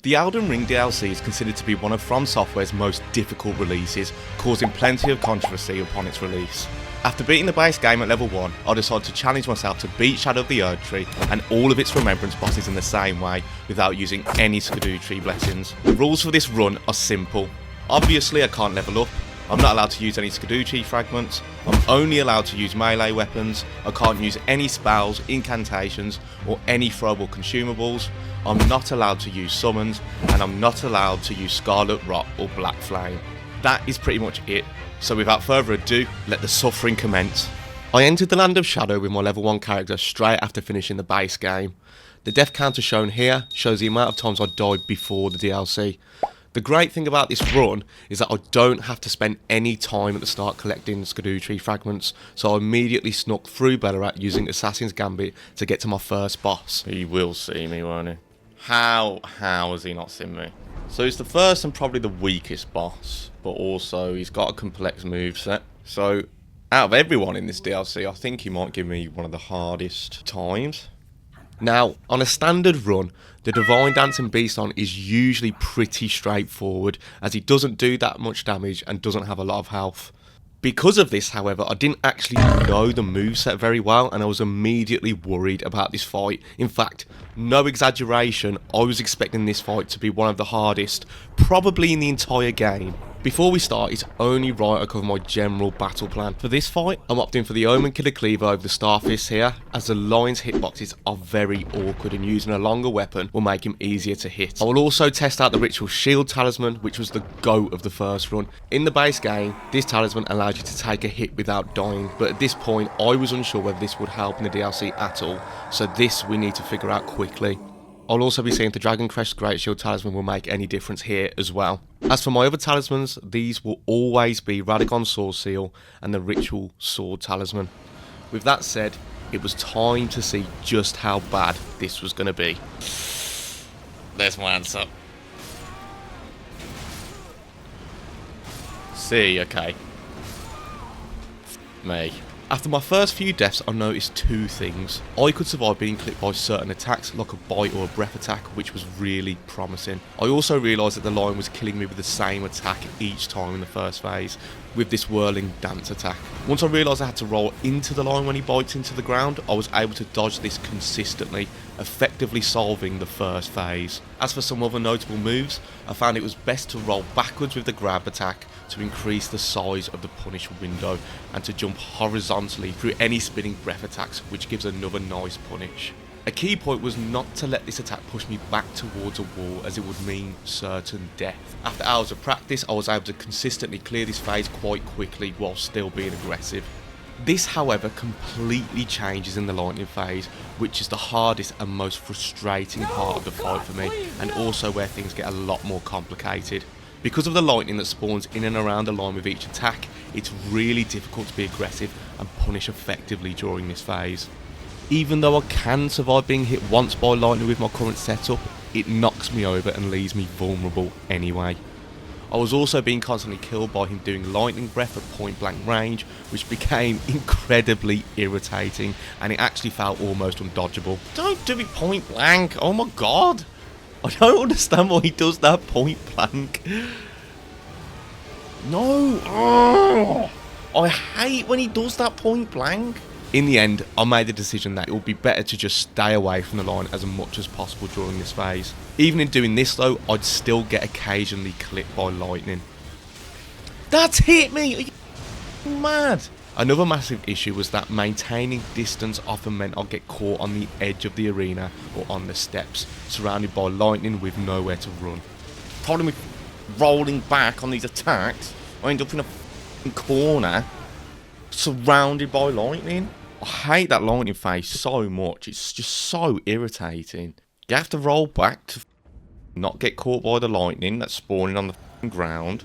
The Elden Ring DLC is considered to be one of From Software's most difficult releases, causing plenty of controversy upon its release. After beating the base game at level 1, I decided to challenge myself to beat Shadow of the Erdtree and all of its remembrance bosses in the same way, without using any Scadutree blessings. The rules for this run are simple. Obviously I can't level up, I'm not allowed to use any Scadutree fragments, I'm only allowed to use melee weapons, I can't use any spells, incantations or any throwable consumables, I'm not allowed to use summons, and I'm not allowed to use Scarlet Rot or Black Flame. That is pretty much it, so without further ado, let the suffering commence. I entered the Land of Shadow with my level 1 character straight after finishing the base game. The death counter shown here shows the amount of times I died before the DLC. The great thing about this run is that I don't have to spend any time at the start collecting Scadutree fragments, so I immediately snuck through Ballarat using Assassin's Gambit to get to my first boss. He will see me, won't he? How has he not seen me? So he's the first and probably the weakest boss, but also he's got a complex moveset. So out of everyone in this DLC, I think he might give me one of the hardest times. Now, on a standard run, the Divine Dancing Beaston is usually pretty straightforward, as he doesn't do that much damage and doesn't have a lot of health. Because of this, however, I didn't actually know the moveset very well, and I was immediately worried about this fight. In fact, no exaggeration, I was expecting this fight to be one of the hardest, probably in the entire game. Before we start, it's only right I cover my general battle plan. For this fight, I'm opting for the Omen Killer Cleaver over the Starfist here, as the Lion's hitboxes are very awkward and using a longer weapon will make him easier to hit. I will also test out the Ritual Shield Talisman, which was the GOAT of the first run. In the base game, this talisman allows you to take a hit without dying, but at this point I was unsure whether this would help in the DLC at all, so this we need to figure out quickly. I'll also be seeing if the Dragon Crest Great Shield Talisman will make any difference here as well. As for my other talismans, these will always be Radahn Sword Seal and the Ritual Sword Talisman. With that said, it was time to see just how bad this was going to be. There's my answer. See, okay. Me. After my first few deaths, I noticed two things. I could survive being clipped by certain attacks, like a bite or a breath attack, which was really promising. I also realised that the lion was killing me with the same attack each time in the first phase, with this whirling dance attack. Once I realised I had to roll into the lion when he bites into the ground, I was able to dodge this consistently, effectively solving the first phase. As for some other notable moves, I found it was best to roll backwards with the grab attack to increase the size of the punish window, and to jump horizontally through any spinning breath attacks, which gives another nice punish. A key point was not to let this attack push me back towards a wall, as it would mean certain death. After hours of practice, I was able to consistently clear this phase quite quickly while still being aggressive. This, however, completely changes in the lightning phase, which is the hardest and most frustrating part of the fight for me, and also where things get a lot more complicated. Because of the lightning that spawns in and around the line with each attack, it's really difficult to be aggressive and punish effectively during this phase. Even though I can survive being hit once by lightning with my current setup, it knocks me over and leaves me vulnerable anyway. I was also being constantly killed by him doing lightning breath at point blank range, which became incredibly irritating, and it actually felt almost undodgeable. Don't do it point blank, oh my god! I don't understand why he does that point blank. No! Oh, I hate when he does that point blank. In the end, I made the decision that it would be better to just stay away from the line as much as possible during this phase. Even in doing this though, I'd still get occasionally clipped by lightning. That's hit me! Are you mad? Another massive issue was that maintaining distance often meant I'd get caught on the edge of the arena or on the steps, surrounded by lightning with nowhere to run. Problem with rolling back on these attacks, I end up in a corner, surrounded by lightning. I hate that lightning phase so much, it's just so irritating. You have to roll back to not get caught by the lightning that's spawning on the ground,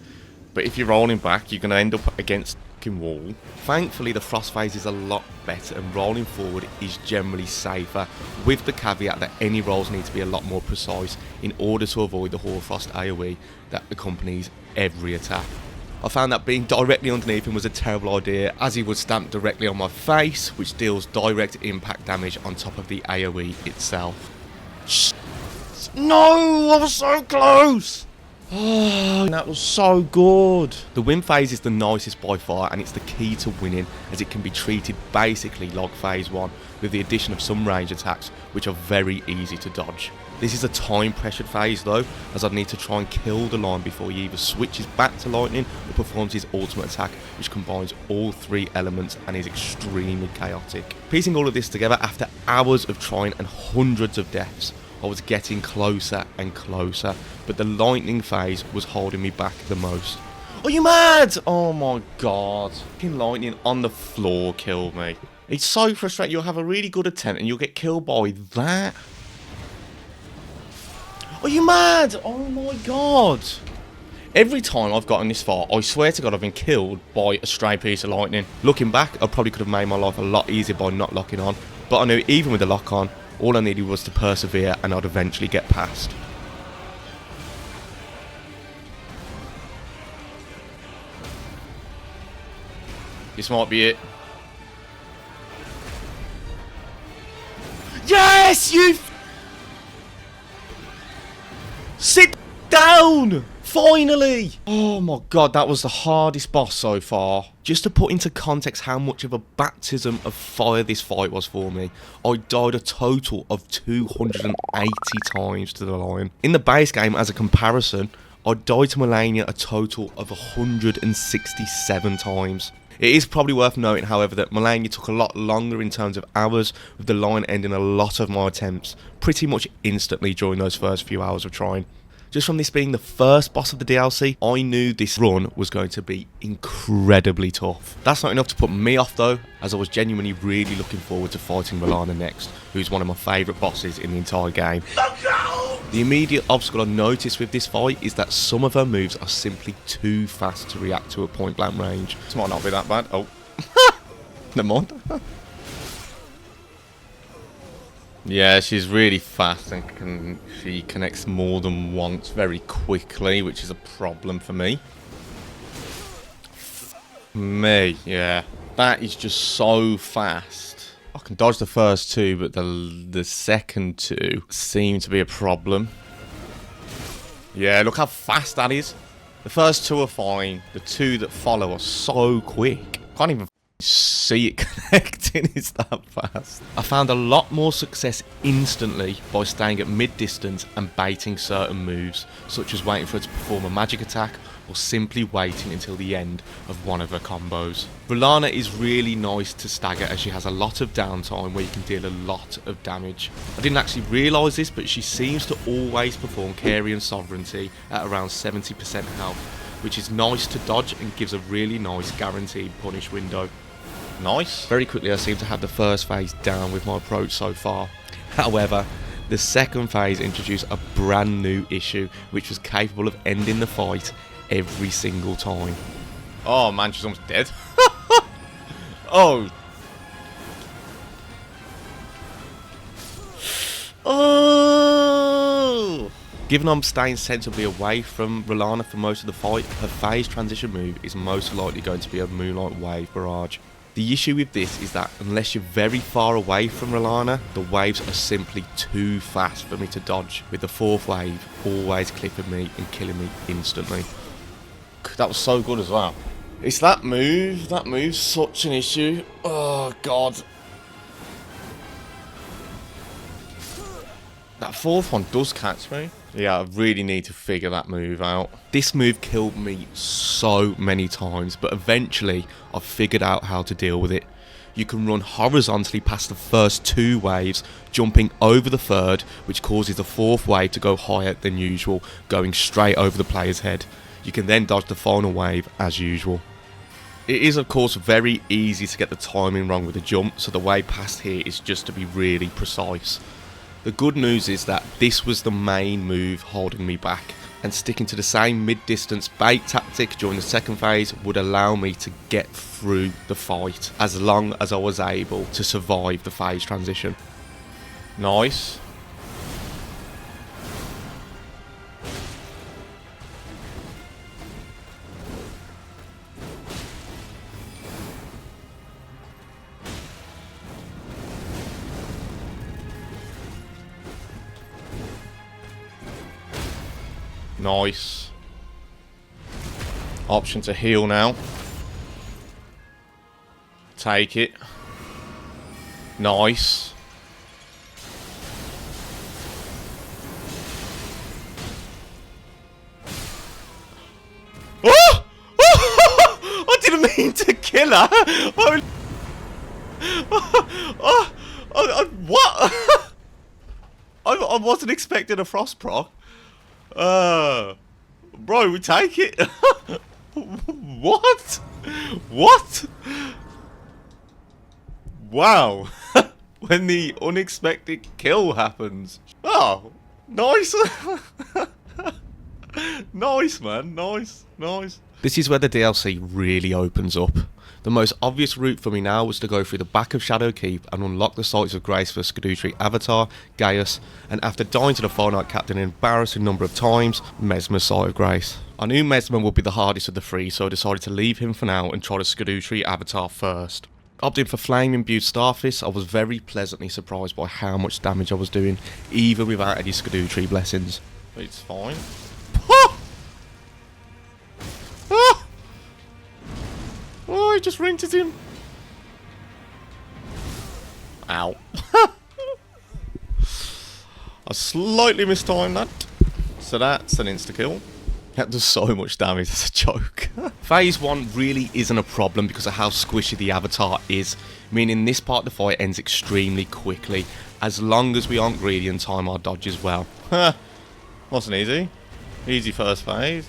but if you're rolling back, you're going to end up against wall. Thankfully, the frost phase is a lot better and rolling forward is generally safer, with the caveat that any rolls need to be a lot more precise in order to avoid the Hoarfrost AoE that accompanies every attack. I found that being directly underneath him was a terrible idea, as he would stamp directly on my face, which deals direct impact damage on top of the AoE itself. No, I was so close. Oh, that was so good. The wind phase is the nicest by far, and it's the key to winning, as it can be treated basically like phase 1, with the addition of some range attacks, which are very easy to dodge. This is a time pressured phase though, as I'd need to try and kill the line before he either switches back to lightning or performs his ultimate attack, which combines all 3 elements and is extremely chaotic. Piecing all of this together after hours of trying and hundreds of deaths, I was getting closer and closer, but the lightning phase was holding me back the most. Are you mad? Oh my god. Fucking lightning on the floor killed me. It's so frustrating. You'll have a really good attempt and you'll get killed by that. Are you mad? Oh my god. Every time I've gotten this far, I swear to god I've been killed by a stray piece of lightning. Looking back, I probably could have made my life a lot easier by not locking on, but I knew even with the lock on, all I needed was to persevere and I'd eventually get past. This might be it. Yes! You... Sit down! Finally! Oh my god, that was the hardest boss so far. Just to put into context how much of a baptism of fire this fight was for me, I died a total of 280 times to the lion. In the base game, as a comparison, I died to Malenia a total of 167 times. It is probably worth noting, however, that Malenia took a lot longer in terms of hours, with the lion ending a lot of my attempts pretty much instantly during those first few hours of trying. Just from this being the first boss of the DLC, I knew this run was going to be incredibly tough. That's not enough to put me off though, as I was genuinely really looking forward to fighting Rellana next, who's one of my favourite bosses in the entire game. The immediate obstacle I noticed with this fight is that some of her moves are simply too fast to react to at point blank range. This might not be that bad. Oh, never mind. Yeah, she's really fast and she connects more than once very quickly, which is a problem for me. Yeah. That is just so fast. I can dodge the first 2, but the second 2 seem to be a problem. Yeah, look how fast that is. The first 2 are fine. The 2 that follow are so quick. Can't even see it connecting, it's that fast. I found a lot more success instantly by staying at mid-distance and baiting certain moves, such as waiting for her to perform a magic attack or simply waiting until the end of one of her combos. Rellana is really nice to stagger, as she has a lot of downtime where you can deal a lot of damage. I didn't actually realise this, but she seems to always perform Carian Sovereignty at around 70% health, which is nice to dodge and gives a really nice guaranteed punish window. Nice. Very quickly I seem to have the first phase down with my approach so far. However, the second phase introduced a brand new issue which was capable of ending the fight every single time. Oh man, she's almost dead. Oh. Oh. Given I'm staying sensibly away from Rellana for most of the fight, her phase transition move is most likely going to be a Moonlight Wave Barrage. The issue with this is that unless you're very far away from Rellana, the waves are simply too fast for me to dodge, with the 4th wave always clipping me and killing me instantly. That was so good as well. It's that move's such an issue. Oh god. That 4th one does catch me. Yeah, I really need to figure that move out. This move killed me so many times, but eventually I've figured out how to deal with it. You can run horizontally past the first 2 waves, jumping over the 3rd, which causes the 4th wave to go higher than usual, going straight over the player's head. You can then dodge the final wave as usual. It is of course very easy to get the timing wrong with the jump, so the way past here is just to be really precise. The good news is that this was the main move holding me back, and sticking to the same mid-distance bait tactic during the second phase would allow me to get through the fight as long as I was able to survive the phase transition. Nice. Nice. Option to heal now. Take it. Nice. Oh! I didn't mean to kill her. What? I wasn't expecting a frost proc. Bro, we take it. What? What? Wow. When the unexpected kill happens. Oh, nice. Nice, man. Nice, nice. This is where the DLC really opens up. The most obvious route for me now was to go through the back of Shadowkeep and unlock the Sites of Grace for Scadutree Avatar, Gaius, and after dying to the Fire Knight Captain an embarrassing number of times, Messmer's Site of Grace. I knew Messmer would be the hardest of the three, so I decided to leave him for now and try the Scadutree Avatar first. Opting for Flame Imbued Starfist, I was very pleasantly surprised by how much damage I was doing, even without any Scadutree blessings. It's fine. Oh, I just rented him. Ow. I slightly mistimed that. So that's an insta-kill. That does so much damage, as a joke. Phase 1 really isn't a problem because of how squishy the Avatar is, meaning this part of the fight ends extremely quickly, as long as we aren't greedy and time our dodges well. Wasn't easy. Easy first phase.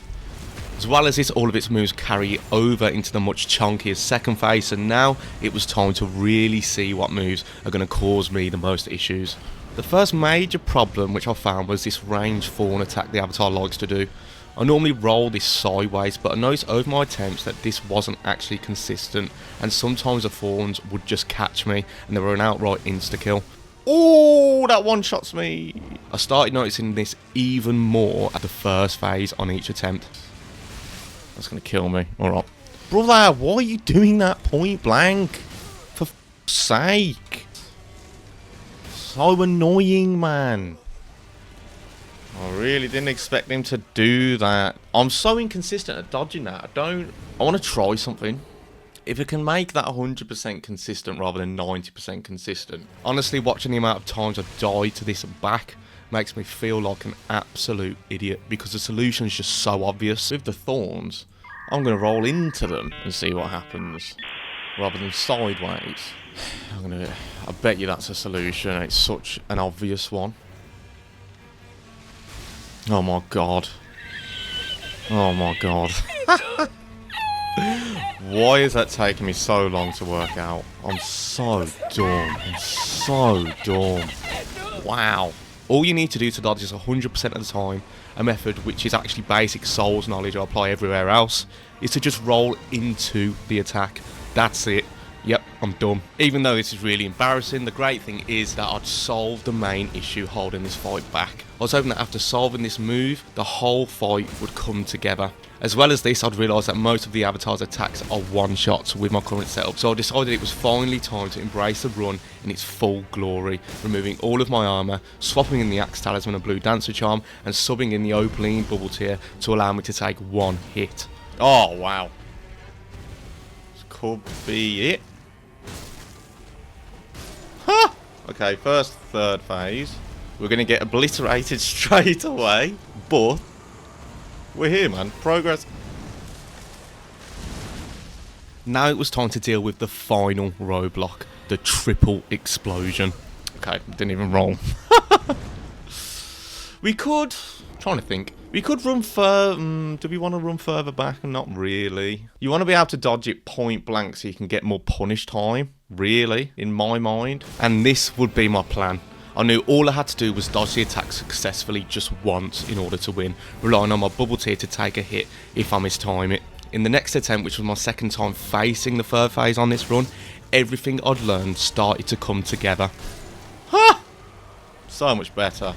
As well as this, all of its moves carry over into the much chunkier second phase, and now it was time to really see what moves are going to cause me the most issues. The first major problem which I found was this range fawn attack the Avatar likes to do. I normally roll this sideways, but I noticed over my attempts that this wasn't actually consistent, and sometimes the fawns would just catch me and they were an outright insta-kill. Oh, that one-shots me! I started noticing this even more at the first phase on each attempt. That's gonna kill me. Alright. Brother, why are you doing that point blank? For f***'s sake. So annoying, man. I really didn't expect him to do that. I'm so inconsistent at dodging that. I want to try something. If it can make that 100% consistent rather than 90% consistent. Honestly, watching the amount of times I've died to this back makes me feel like an absolute idiot, because the solution is just so obvious. With the thorns, I'm going to roll into them and see what happens, rather than sideways. I bet you that's a solution. It's such an obvious one. Oh my god. Oh my god. Why is that taking me so long to work out? I'm so dumb. I'm so dumb. Wow. All you need to do to dodge is 100% of the time, a method which is actually basic Souls knowledge I apply everywhere else, is to just roll into the attack. That's it. Yep, I'm dumb. Even though this is really embarrassing, the great thing is that I'd solved the main issue holding this fight back. I was hoping that after solving this move, the whole fight would come together. As well as this, I'd realised that most of the Avatar's attacks are one-shots with my current setup, so I decided it was finally time to embrace the run in its full glory, removing all of my armour, swapping in the Axe Talisman and Blue Dancer Charm, and subbing in the Opaline Bubble Tier to allow me to take one hit. Oh, wow. This could be it. Ha! Okay, first, third phase. We're going to get obliterated straight away, but we're here, man. Progress. Now it was time to deal with the final roadblock, the triple explosion. Okay, didn't even roll. We could, trying to think, we could run further. Do we want to run further back? Not really. You want to be able to dodge it point blank so you can get more punish time, really, in my mind. And this would be my plan. I knew all I had to do was dodge the attack successfully just once in order to win, relying on my bubble tier to take a hit if I mistime it. In the next attempt, which was my second time facing the third phase on this run, everything I'd learned started to come together. Ha! So much better.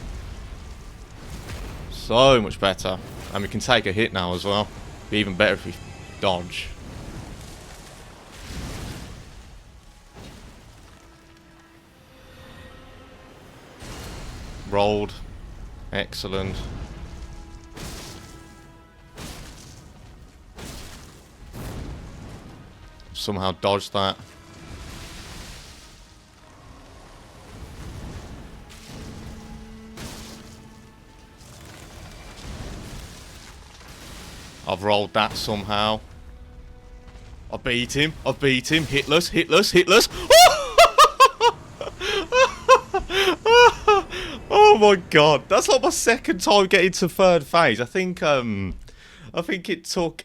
So much better. And we can take a hit now as well. Be even better if we dodge. Rolled. Excellent. somehow dodged that. I've rolled that somehow. I beat him. I beat him. Hitless, hitless, hitless. Oh my god. That's like my second time getting to third phase. I think it took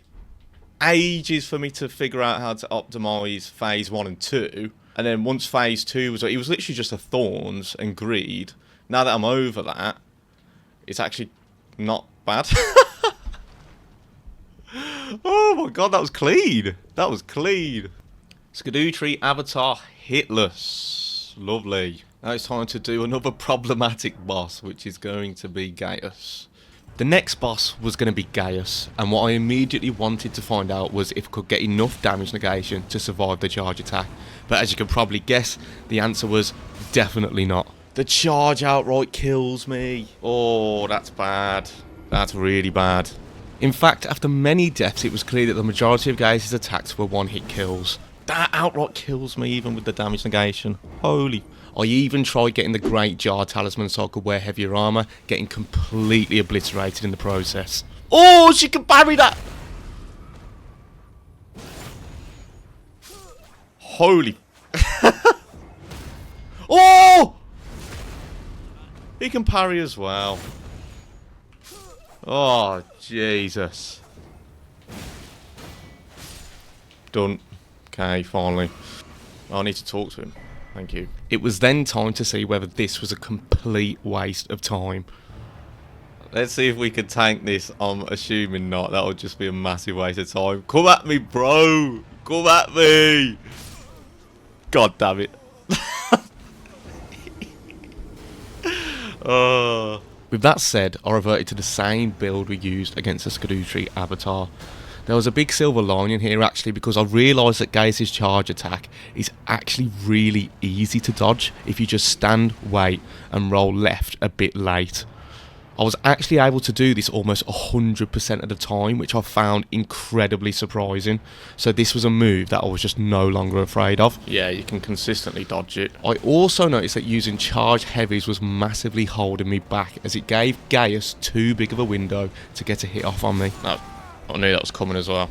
ages for me to figure out how to optimize phase 1 and 2. And then once phase 2 was, it was literally just a thorns and greed. Now that I'm over that, it's actually not bad. Oh my god, that was clean. That was clean. Scadutree Avatar hitless. Lovely. Now it's time to do another problematic boss, which is going to be Gaius. The next boss was going to be Gaius, and what I immediately wanted to find out was if I could get enough damage negation to survive the charge attack. But as you can probably guess, the answer was definitely not. The charge outright kills me. Oh, that's bad. That's really bad. In fact, after many deaths, it was clear that the majority of Gaius' attacks were one-hit kills. That outright kills me, even with the damage negation. Holy. I even tried getting the Great Jar Talisman so I could wear heavier armour, getting completely obliterated in the process. Oh, she can parry that! Holy. Oh! He can parry as well. Oh, Jesus. Done. Okay, finally. I need to talk to him. Thank you. It was then time to see whether this was a complete waste of time. Let's see if we can tank this. I'm assuming not. That would just be a massive waste of time. Come at me, bro. Come at me. God damn it. With that said, I reverted to the same build we used against the Scadutree Avatar. There was a big silver lining here actually, because I realised that Gaius' charge attack is actually really easy to dodge if you just stand, wait and roll left a bit late. I was actually able to do this almost 100% of the time, which I found incredibly surprising. So this was a move that I was just no longer afraid of. Yeah, you can consistently dodge it. I also noticed that using charge heavies was massively holding me back, as it gave Gaius too big of a window to get a hit off on me. No, I knew that was coming as well.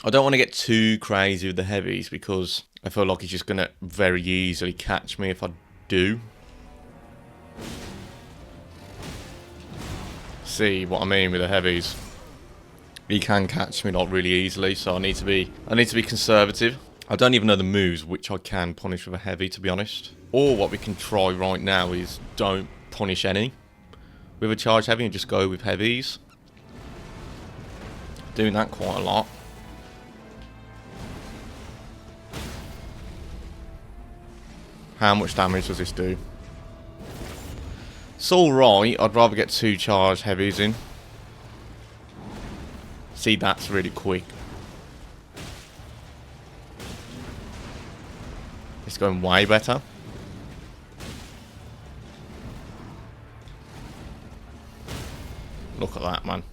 I don't want to get too crazy with the heavies because I feel like he's just going to very easily catch me if I do. See what I mean with the heavies? He can catch me not really easily, so I need to be conservative. I don't even know the moves which I can punish with a heavy, to be honest. Or what we can try right now is don't punish any with a charge heavy and just go with heavies. Doing that quite a lot. How much damage does this do? It's alright, I'd rather get 2 charge heavies in. See, that's really quick. It's going way better. Look at that, man.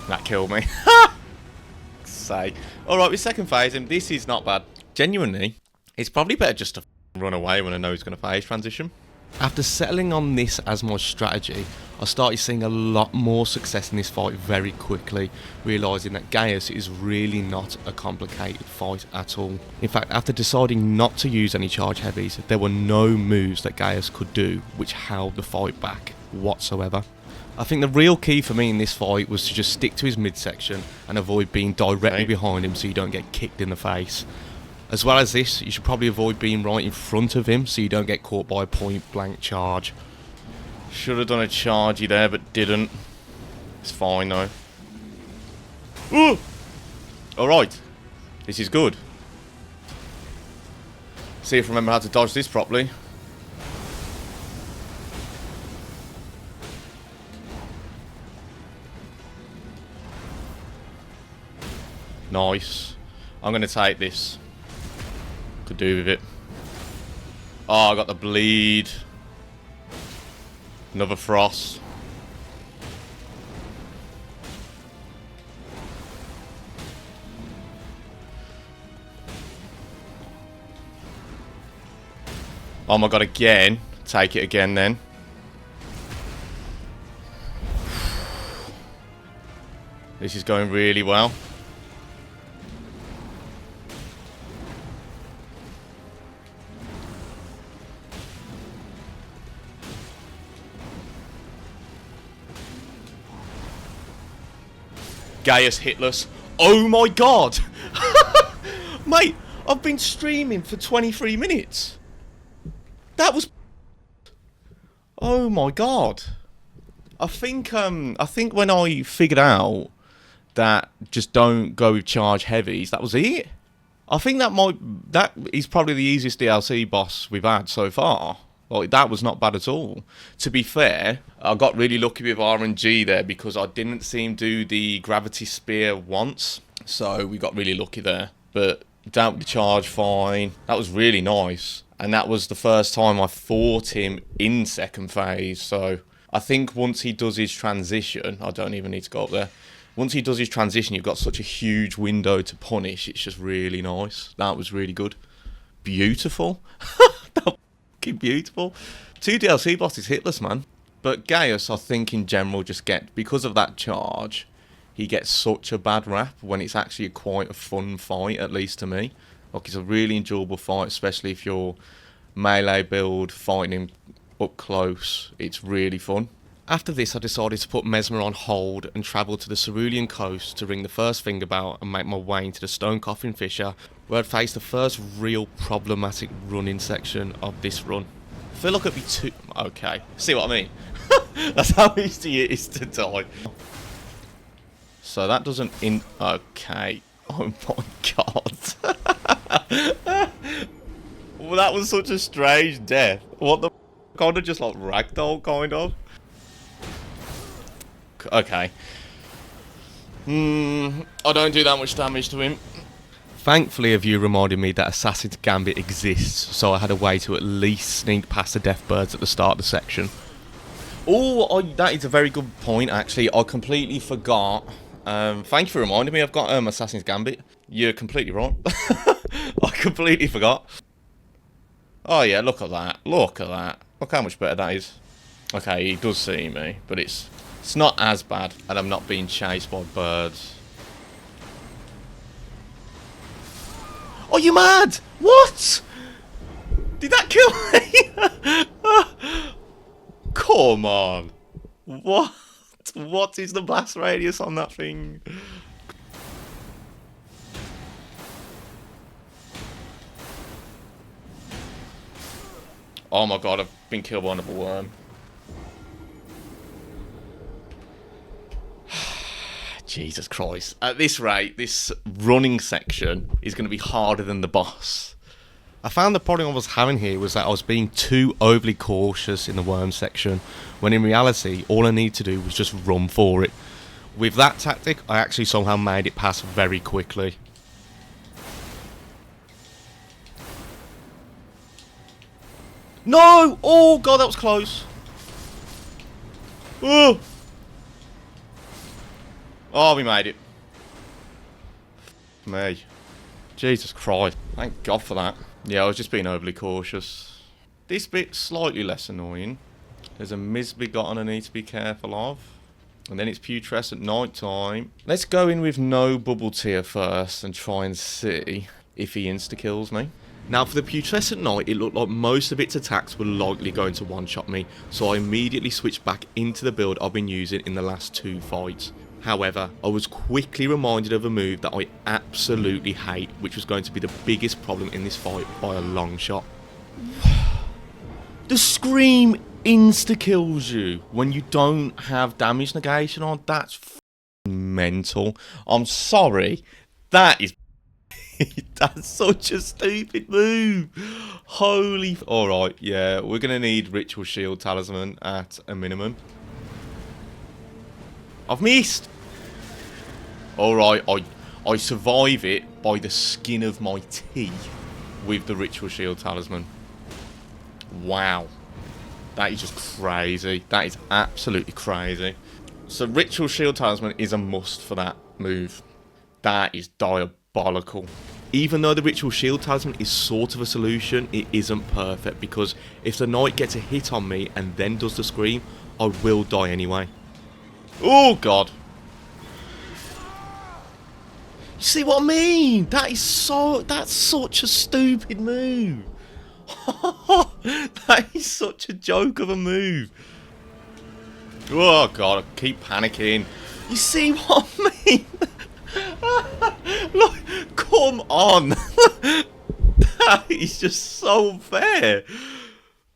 That killed me. Say. Alright, with second phase, and this is not bad. Genuinely, it's probably better just to run away when I know he's going to phase transition. After settling on this as my strategy, I started seeing a lot more success in this fight very quickly, realising that Gaius is really not a complicated fight at all. In fact, after deciding not to use any charge heavies, there were no moves that Gaius could do which held the fight back whatsoever. I think the real key for me in this fight was to just stick to his midsection and avoid being directly behind him so you don't get kicked in the face. As well as this, you should probably avoid being right in front of him so you don't get caught by a point blank charge. Should have done a chargey there but didn't. It's fine though. Ooh! Alright. This is good. See if I remember how to dodge this properly. Nice. I'm going to take this. Could do with it. Oh, I got the bleed. Another frost. Oh my god, again. Take it again then. This is going really well. Gaius hitless. Oh my god! Mate, I've been streaming for 23 minutes. That was... Oh my god. I think when I figured out that just don't go with charge heavies, that was it. I think that is probably the easiest DLC boss we've had so far. Like, that was not bad at all. To be fair, I got really lucky with RNG there because I didn't see him do the gravity spear once. So we got really lucky there. But down with the charge, fine. That was really nice. And that was the first time I fought him in second phase. So I think once he does his transition, I don't even need to go up there. Once he does his transition, you've got such a huge window to punish. It's just really nice. That was really good. Beautiful. That was fucking beautiful. 2 DLC bosses hitless, man. But Gaius, I think in general, just because of that charge, he gets such a bad rap when it's actually quite a fun fight, at least to me. Like, it's a really enjoyable fight, especially if you're melee build, fighting him up close. It's really fun. After this, I decided to put Messmer on hold and travel to the Cerulean coast to ring the first thing about and make my way into the Stone Coffin Fissure, where I'd face the first real problematic running section of this run. I feel like it'd be too... Okay, see what I mean? That's how easy it is to die. So that doesn't Okay. Oh my god. Well, that was such a strange death. What the... Kind of just like ragdoll, kind of. Okay. I don't do that much damage to him. Thankfully, a view reminded me that Assassin's Gambit exists, so I had a way to at least sneak past the death birds at the start of the section. Oh, that is a very good point, actually. I completely forgot. Thank you for reminding me. I've got Assassin's Gambit. You're completely right. I completely forgot. Oh yeah, look at that. Look at that. Look how much better that is. Okay, he does see me, but it's not as bad, and I'm not being chased by birds. Are you mad? What? Did that kill me? Come on. What? What is the blast radius on that thing? Oh my god, I've been killed by another worm. Jesus Christ. At this rate, this running section is going to be harder than the boss. I found the problem I was having here was that I was being too overly cautious in the worm section, when in reality, all I need to do was just run for it. With that tactic, I actually somehow made it pass very quickly. No! Oh god, that was close. Oh! Oh, we made it. Me. Jesus Christ. Thank God for that. Yeah, I was just being overly cautious. This bit's slightly less annoying. There's a misbegotten I need to be careful of. And then it's Putrescent Knight time. Let's go in with no bubble tier first and try and see if he insta-kills me. Now for the Putrescent Knight, it looked like most of its attacks were likely going to one-shot me, so I immediately switched back into the build I've been using in the last 2 fights. However, I was quickly reminded of a move that I absolutely hate, which was going to be the biggest problem in this fight by a long shot. The Scream insta-kills you when you don't have damage negation on. That's mental. I'm sorry. That is... That's such a stupid move. Holy... Alright, yeah, we're going to need Ritual Shield Talisman at a minimum. I've missed! Alright, I survive it by the skin of my teeth with the Ritual Shield Talisman. Wow. That is just crazy. That is absolutely crazy. So Ritual Shield Talisman is a must for that move. That is diabolical. Even though the Ritual Shield Talisman is sort of a solution, it isn't perfect, because if the Knight gets a hit on me and then does the Scream, I will die anyway. Oh god. You see what I mean? That's such a stupid move. That is such a joke of a move. Oh god, I keep panicking. You see what I mean? Look, come on. That is just so unfair.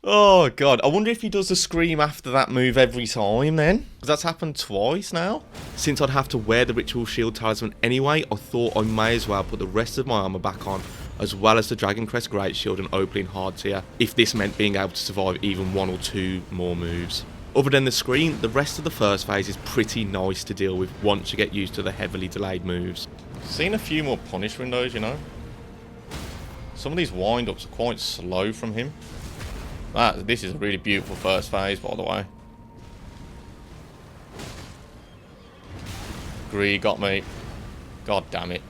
Oh god, I wonder if he does the Scream after that move every time then? Because that's happened twice now. Since I'd have to wear the Ritual Shield Talisman anyway, I thought I may as well put the rest of my armour back on, as well as the Dragon Crest Great Shield and Opaline Hard Tier, if this meant being able to survive even 1 or 2 more moves. Other than the Scream, the rest of the first phase is pretty nice to deal with once you get used to the heavily delayed moves. Seen a few more punish windows, you know. Some of these wind-ups are quite slow from him. This is a really beautiful first phase, by the way. Gree got me. God damn it.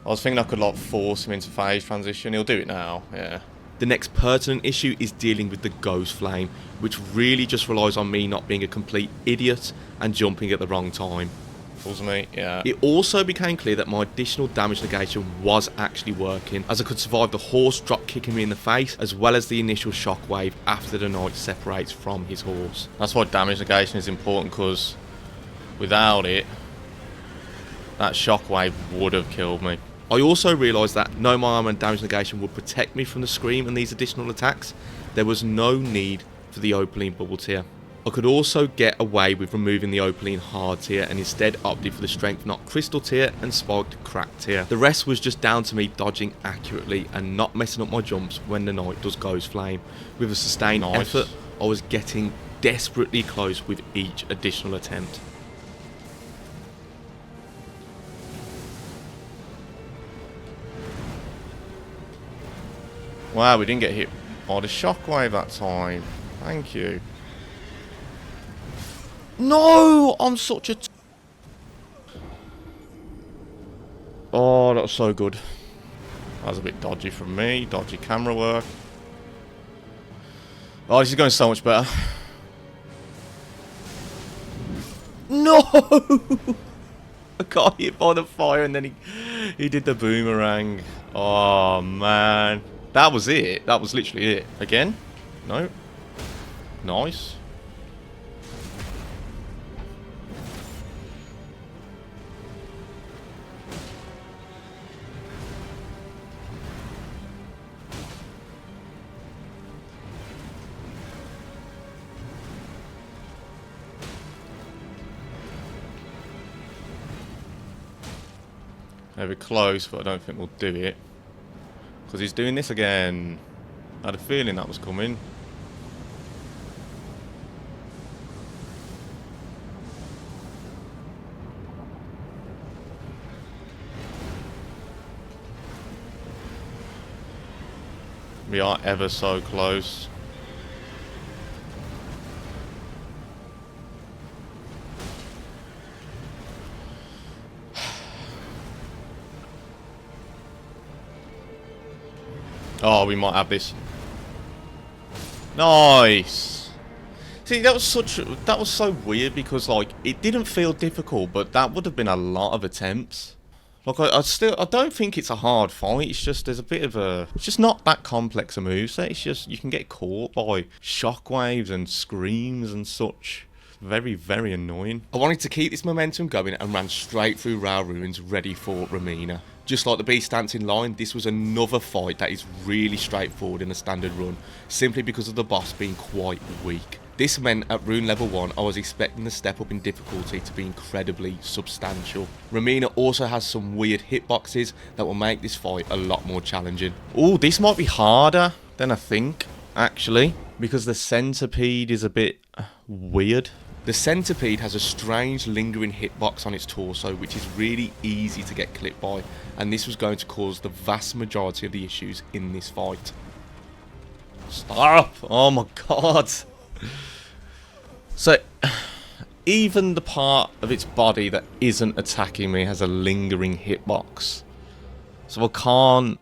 I was thinking I could like force him into phase transition. He'll do it now, yeah. The next pertinent issue is dealing with the Ghost Flame, which really just relies on me not being a complete idiot and jumping at the wrong time. Fools me, yeah. It also became clear that my additional damage negation was actually working, as I could survive the horse drop kicking me in the face, as well as the initial shockwave after the Knight separates from his horse. That's why damage negation is important, because without it, that shockwave would have killed me. I also realised that no my armour and damage negation would protect me from the Scream and these additional attacks. There was no need for the Opaline Bubble Tier. I could also get away with removing the Opaline Hard Tier and instead opted for the Strength Knot Crystal Tier and Spiked Crack Tier. The rest was just down to me dodging accurately and not messing up my jumps when the Knight does Ghost Flame. With a sustained effort, I was getting desperately close with each additional attempt. Wow, we didn't get hit by the shockwave that time. Thank you. No! I'm such a... Oh, that was so good. That was a bit dodgy from me. Dodgy camera work. Oh, this is going so much better. No! I got hit by the fire and then he did the boomerang. Oh, man. That was it. That was literally it. Again? No. Nice. Very close, but I don't think we'll do it. Because he's doing this again. I had a feeling that was coming. We are ever so close. Oh, we might have this. Nice. See, that was so weird because like it didn't feel difficult, but that would have been a lot of attempts. Like I don't think it's a hard fight. It's just there's a bit of a. It's just not that complex a moveset. It's just you can get caught by shockwaves and screams and such. Very, very annoying. I wanted to keep this momentum going and ran straight through Rail Ruins ready for Romina. Just like the Beast Dancing line, this was another fight that is really straightforward in the standard run, simply because of the boss being quite weak. This meant at rune level 1, I was expecting the step up in difficulty to be incredibly substantial. Romina also has some weird hitboxes that will make this fight a lot more challenging. Oh, this might be harder than I think, actually, because the centipede is a bit weird. The centipede has a strange lingering hitbox on its torso, which is really easy to get clipped by, and this was going to cause the vast majority of the issues in this fight. Stop! Oh my god! So, even the part of its body that isn't attacking me has a lingering hitbox. So I can't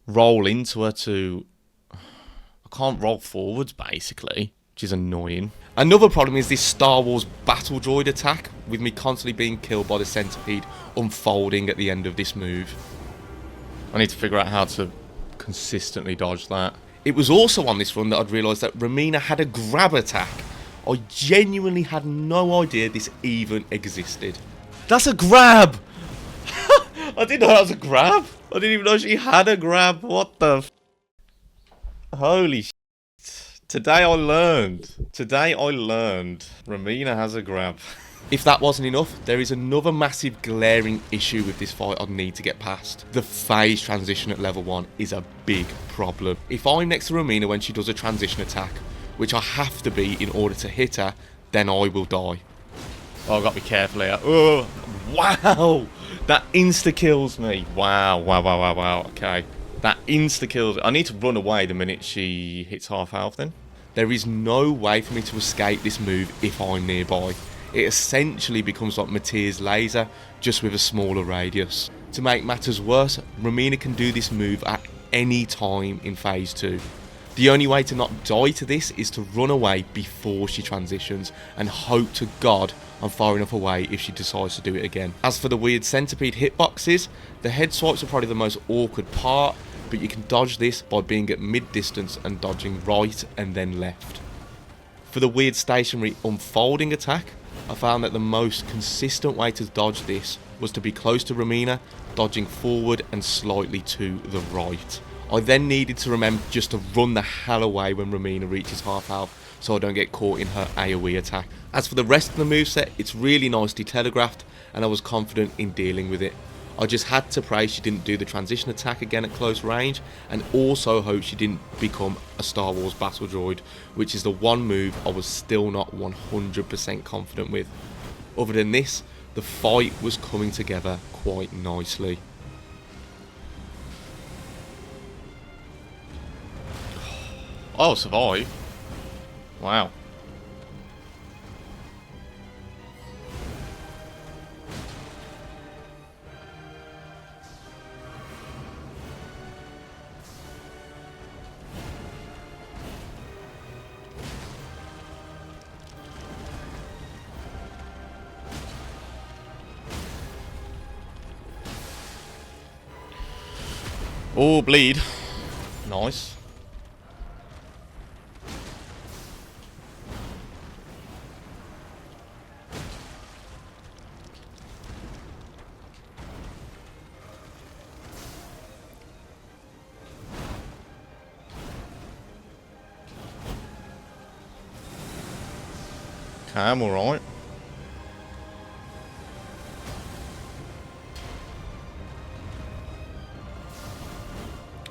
roll into her to... I can't roll forwards, basically, which is annoying. Another problem is this Star Wars battle droid attack, with me constantly being killed by the centipede unfolding at the end of this move. I need to figure out how to consistently dodge that. It was also on this run that I'd realised that Romina had a grab attack. I genuinely had no idea this even existed. That's a grab! I didn't know that was a grab. I didn't even know she had a grab. What the f... Holy shit. Today I learned. Romina has a grab. If that wasn't enough, there is another massive glaring issue with this fight I'd need to get past. The phase transition at level 1 is a big problem. If I'm next to Romina when she does a transition attack, which I have to be in order to hit her, then I will die. Oh, I've got to be careful here. Oh, wow! That insta-kills me. Wow. Okay. That insta-kills... I need to run away the minute she hits half health then. There is no way for me to escape this move if I'm nearby. It essentially becomes like Metyr's laser, just with a smaller radius. To make matters worse, Romina can do this move at any time in Phase 2. The only way to not die to this is to run away before she transitions and hope to God I'm far enough away if she decides to do it again. As for the weird centipede hitboxes, the head swipes are probably the most awkward part, but you can dodge this by being at mid-distance and dodging right and then left. For the weird stationary unfolding attack, I found that the most consistent way to dodge this was to be close to Romina, dodging forward and slightly to the right. I then needed to remember just to run the hell away when Romina reaches half health so I don't get caught in her AoE attack. As for the rest of the moveset, it's really nicely telegraphed and I was confident in dealing with it. I just had to pray she didn't do the transition attack again at close range, and also hope she didn't become a Star Wars battle droid, which is the one move I was still not 100% confident with. Other than this, the fight was coming together quite nicely. Oh, survive. Wow. Oh, bleed. Nice. Okay, I'm alright.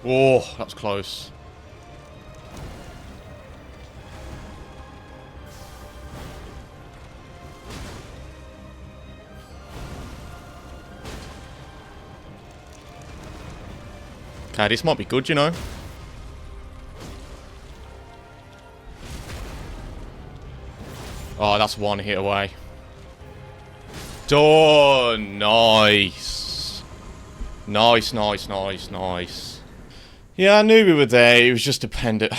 Oh, that was close. Okay, this might be good, you know. Oh, that's one hit away. Oh, nice. Nice. Yeah, I knew we were there. It was just dependent.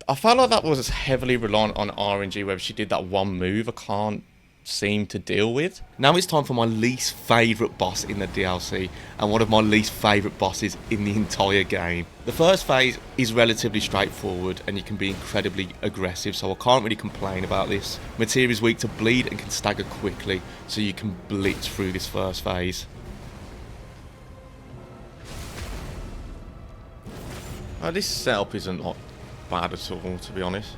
I felt like that was heavily reliant on RNG, where she did that one move I can't seem to deal with. Now it's time for my least favourite boss in the DLC, and one of my least favourite bosses in the entire game. The first phase is relatively straightforward, and you can be incredibly aggressive, so I can't really complain about this. Metyr is weak to bleed and can stagger quickly, so you can blitz through this first phase. This setup isn't like bad at all, to be honest.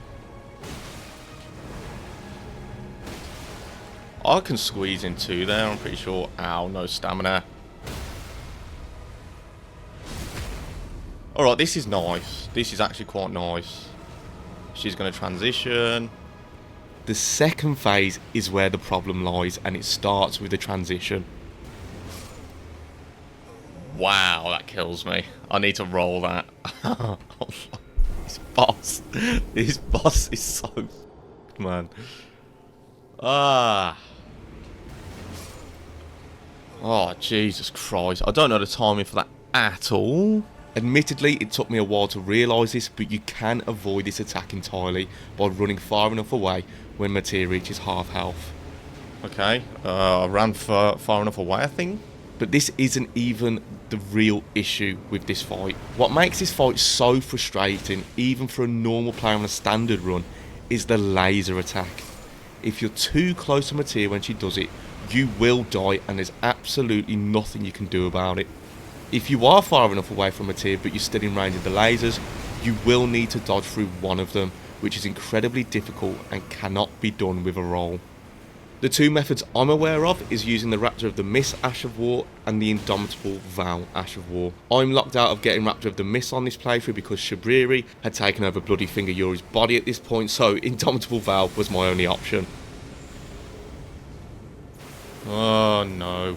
I can squeeze in two there, I'm pretty sure. Ow, no stamina. Alright, this is nice. This is actually quite nice. She's going to transition. The second phase is where the problem lies, and it starts with the transition. Wow, that kills me. I need to roll that. This boss is so good, man. Oh, Jesus Christ. I don't know the timing for that at all. Admittedly, it took me a while to realise this, but you can avoid this attack entirely by running far enough away when Metyr reaches half health. Okay, I ran far enough away, I think. But this isn't even the real issue with this fight. What makes this fight so frustrating, even for a normal player on a standard run, is the laser attack. If you're too close to Metyr when she does it, you will die and there's absolutely nothing you can do about it. If you are far enough away from Metyr but you're still in range of the lasers, you will need to dodge through one of them, which is incredibly difficult and cannot be done with a roll. The two methods I'm aware of is using the Raptor of the Mist Ash of War and the Indomitable Val Ash of War. I'm locked out of getting Raptor of the Mist on this playthrough because Shabriri had taken over Bloody Finger Yori's body at this point, so Indomitable Val was my only option. Oh no.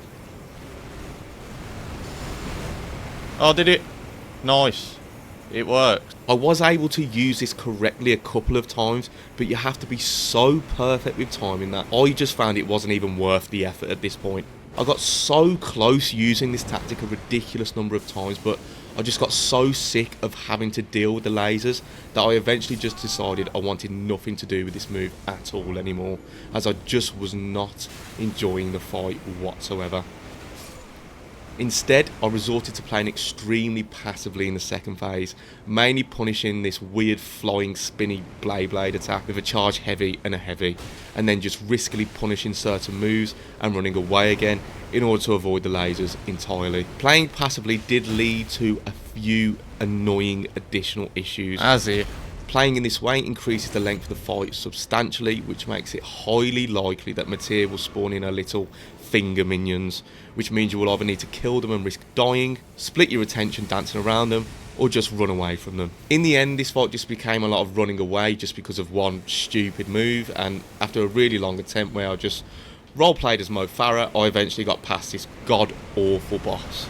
Oh, did it? Nice. It worked. I was able to use this correctly a couple of times, but you have to be so perfect with timing that I just found it wasn't even worth the effort at this point. I got so close using this tactic a ridiculous number of times, but I just got so sick of having to deal with the lasers that I eventually just decided I wanted nothing to do with this move at all anymore, as I just was not enjoying the fight whatsoever. Instead, I resorted to playing extremely passively in the second phase, mainly punishing this weird flying spinny blade attack with a charge heavy and a heavy, and then just riskily punishing certain moves and running away again in order to avoid the lasers entirely. Playing passively did lead to a few annoying additional issues. As if playing in this way increases the length of the fight substantially, which makes it highly likely that Metyr will spawn in her little finger minions, which means you will either need to kill them and risk dying, split your attention dancing around them, or just run away from them. In the end, this fight just became a lot of running away just because of one stupid move, and after a really long attempt where I just roleplayed as Mo Farah, I eventually got past this god-awful boss.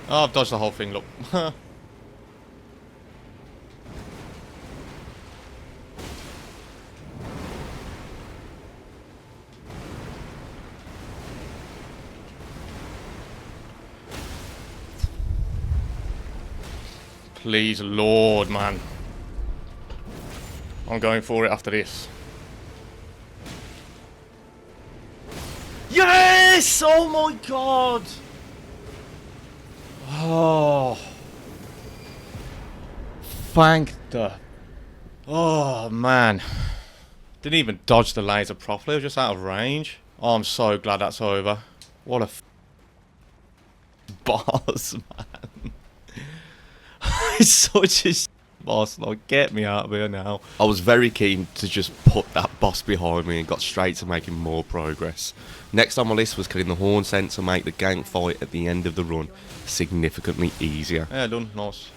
Oh, I've dodged the whole thing, look. Please, Lord, man. I'm going for it after this. Yes! Oh my god! Oh. Thank the... Oh, man. Didn't even dodge the laser properly. I was just out of range. Oh, I'm so glad that's over. What a boss, man. It's such a boss, like, get me out of here now. I was very keen to just put that boss behind me and got straight to making more progress. Next on my list was killing the Horn Scent to make the gank fight at the end of the run significantly easier. Yeah, done, nice.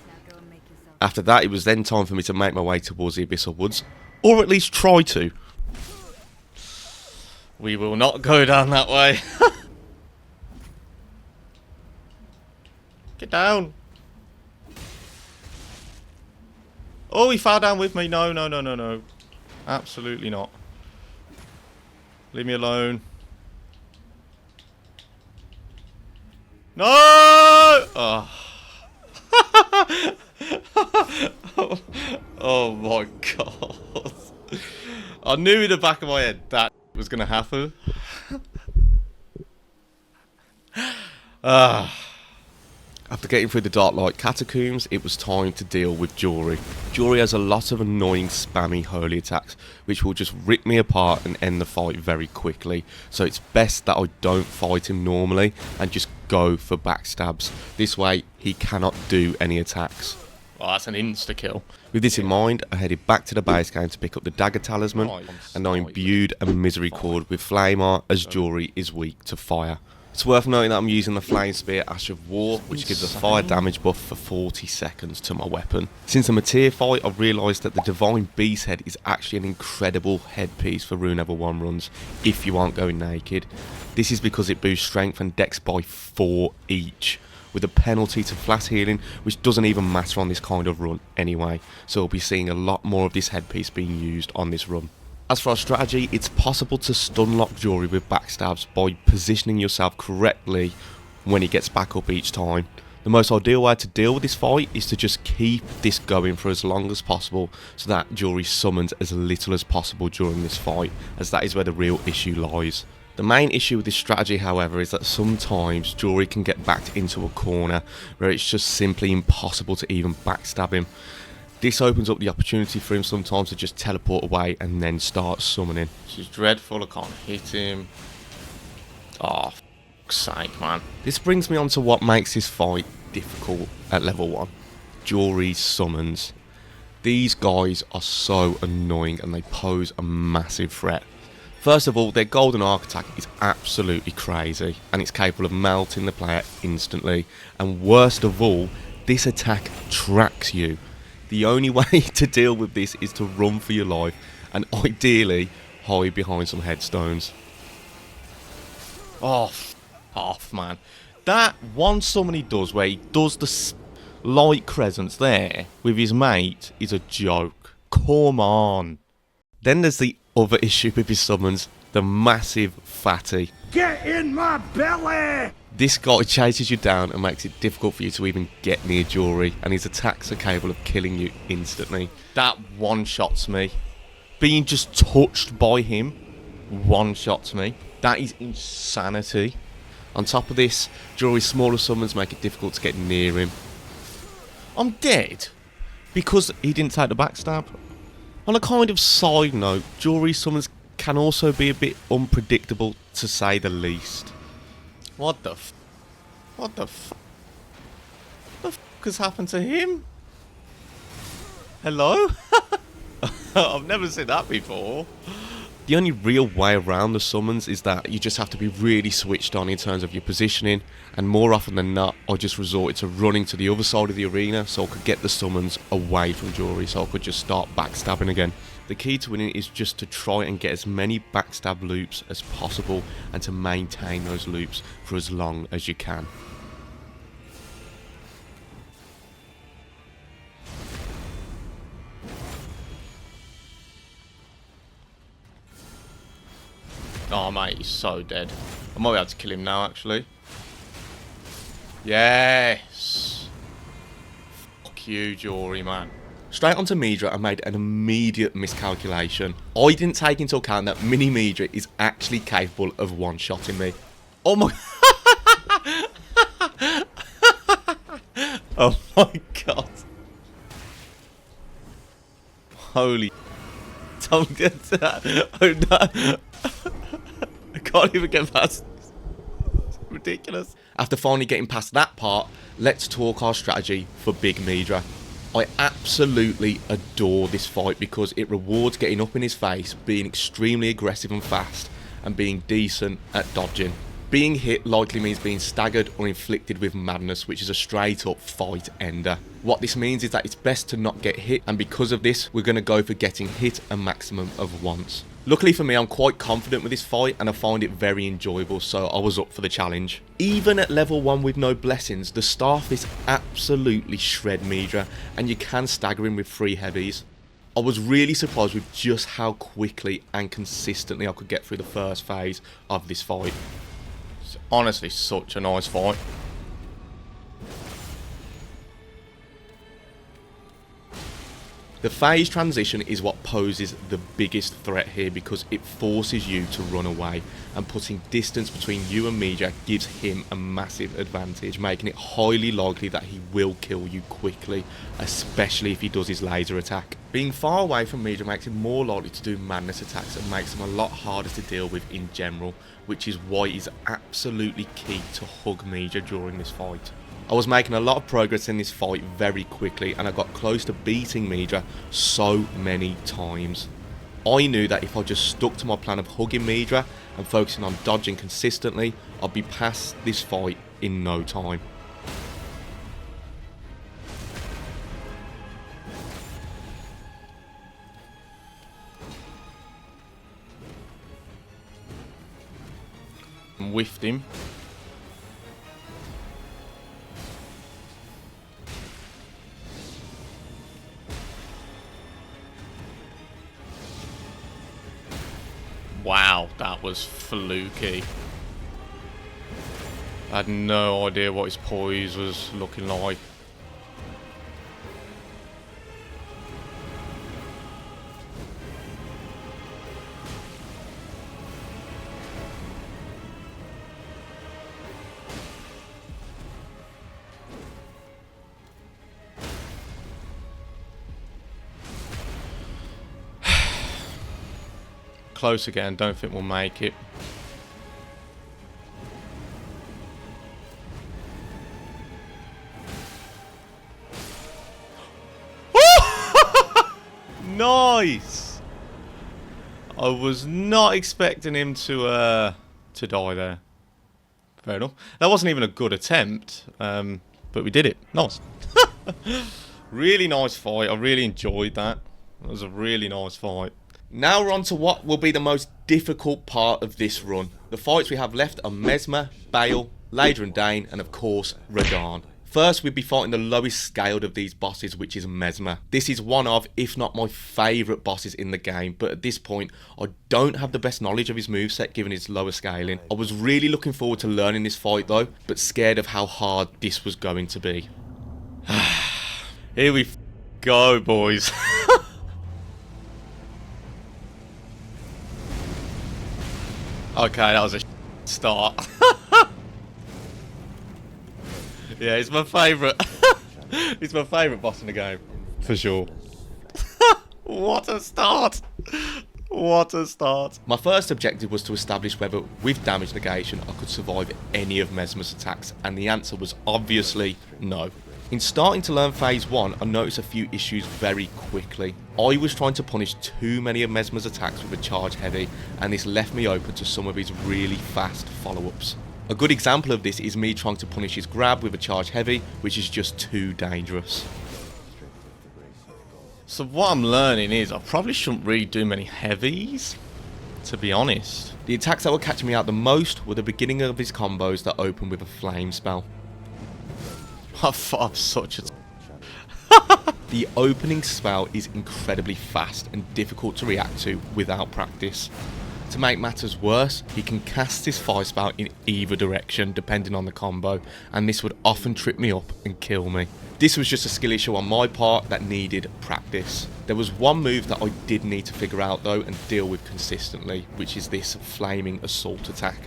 After that, it was then time for me to make my way towards the Abyssal Woods, or at least try to. We will not go down that way. Get down. Oh, he fell down with me. No, no, no, no, no. Absolutely not. Leave me alone. No! Oh. Oh my god. I knew in the back of my head that was going to happen. After getting through the Dark Light Catacombs, it was time to deal with Jori. Jori has a lot of annoying spammy holy attacks, which will just rip me apart and end the fight very quickly, so it's best that I don't fight him normally and just go for backstabs. This way, he cannot do any attacks. Oh, that's an insta-kill. With this in mind, I headed back to the base game to pick up the Dagger Talisman, and I imbued a Misery Cord with Flame Art, as Jori is weak to fire. It's worth noting that I'm using the Flame Spear Ash of War, which gives a fire damage buff for 40 seconds to my weapon. Since the Metyr fight, I've realised that the Divine Beast Head is actually an incredible headpiece for Rune Level 1 runs, if you aren't going naked. This is because it boosts strength and dex by 4 each, with a penalty to flat healing, which doesn't even matter on this kind of run anyway, so we'll be seeing a lot more of this headpiece being used on this run. As for our strategy, it's possible to stun lock Jori with backstabs by positioning yourself correctly when he gets back up each time. The most ideal way to deal with this fight is to just keep this going for as long as possible so that Jori summons as little as possible during this fight, as that is where the real issue lies. The main issue with this strategy, however, is that sometimes Jori can get backed into a corner where it's just simply impossible to even backstab him. This opens up the opportunity for him sometimes to just teleport away and then start summoning. She's dreadful, I can't hit him. Oh, sake, man. This brings me on to what makes this fight difficult at level 1. Jori's summons. These guys are so annoying and they pose a massive threat. First of all, their golden arc attack is absolutely crazy and it's capable of melting the player instantly, and worst of all, this attack tracks you. The only way to deal with this is to run for your life and ideally hide behind some headstones. Oh, off, man. That one summon he does where he does the light crescents there with his mate is a joke. Come on. Then there's the other issue with his summons, the massive fatty. Get in my belly! This guy chases you down and makes it difficult for you to even get near Jori, and his attacks are capable of killing you instantly. That one-shots me. Being just touched by him one-shots me. That is insanity. On top of this, Jori's smaller summons make it difficult to get near him. I'm dead because he didn't take the backstab. On a kind of side note, Jori's summons can also be a bit unpredictable, to say the least. What the has happened to him? Hello? I've never seen that before. The only real way around the summons is that you just have to be really switched on in terms of your positioning, and more often than not I just resorted to running to the other side of the arena so I could get the summons away from Jori so I could just start backstabbing again. The key to winning is just to try and get as many backstab loops as possible and to maintain those loops for as long as you can. Oh mate, he's so dead. I might be able to kill him now actually. Yes! Fuck you, Jori, man. Straight onto Midra, I made an immediate miscalculation. I didn't take into account that Mini Midra is actually capable of one-shotting me. Oh my... Oh my god. Holy... Don't get that. Oh no. I can't even get past. It's ridiculous. After finally getting past that part, let's talk our strategy for Big Midra. I absolutely adore this fight because it rewards getting up in his face, being extremely aggressive and fast, and being decent at dodging. Being hit likely means being staggered or inflicted with madness, which is a straight up fight ender. What this means is that it's best to not get hit, and because of this we're going to go for getting hit a maximum of once. Luckily for me, I'm quite confident with this fight and I find it very enjoyable, so I was up for the challenge. Even at level 1 with no blessings, the Starfists absolutely shred Midra and you can stagger him with 3 heavies. I was really surprised with just how quickly and consistently I could get through the first phase of this fight. It's honestly such a nice fight. The phase transition is what poses the biggest threat here because it forces you to run away, and putting distance between you and Midra gives him a massive advantage, making it highly likely that he will kill you quickly, especially if he does his laser attack. Being far away from Midra makes him more likely to do madness attacks and makes him a lot harder to deal with in general, which is why it is absolutely key to hug Midra during this fight. I was making a lot of progress in this fight very quickly and I got close to beating Midra so many times. I knew that if I just stuck to my plan of hugging Midra and focusing on dodging consistently, I'd be past this fight in no time. Whiffed him. Wow, that was fluky. I had no idea what his poise was looking like. Close again, don't think we'll make it. Nice! I was not expecting him to die there. Fair enough. That wasn't even a good attempt, but we did it. Nice. Really nice fight. I really enjoyed that. It was a really nice fight. Now we're on to what will be the most difficult part of this run. The fights we have left are Messmer, Bayle, Ladrin Dane, and of course, Radahn. First, we'd be fighting the lowest scaled of these bosses, which is Messmer. This is one of, if not my favourite bosses in the game, but at this point, I don't have the best knowledge of his moveset given its lower scaling. I was really looking forward to learning this fight though, but scared of how hard this was going to be. Here we go, boys. Okay, that was a start. Yeah, it's my favourite. It's my favourite boss in the game, for sure. What a start! What a start! My first objective was to establish whether, with damage negation, I could survive any of Messmer's attacks, and the answer was obviously no. In starting to learn phase 1, I noticed a few issues very quickly. I was trying to punish too many of Messmer's attacks with a charge heavy, and this left me open to some of his really fast follow-ups. A good example of this is me trying to punish his grab with a charge heavy, which is just too dangerous. So what I'm learning is I probably shouldn't really do many heavies, to be honest. The attacks that were catching me out the most were the beginning of his combos that open with a flame spell. I'm such a... The opening spell is incredibly fast and difficult to react to without practice. To make matters worse, he can cast his fire spell in either direction depending on the combo, and this would often trip me up and kill me. This was just a skill issue on my part that needed practice. There was one move that I did need to figure out though and deal with consistently, which is this flaming assault attack.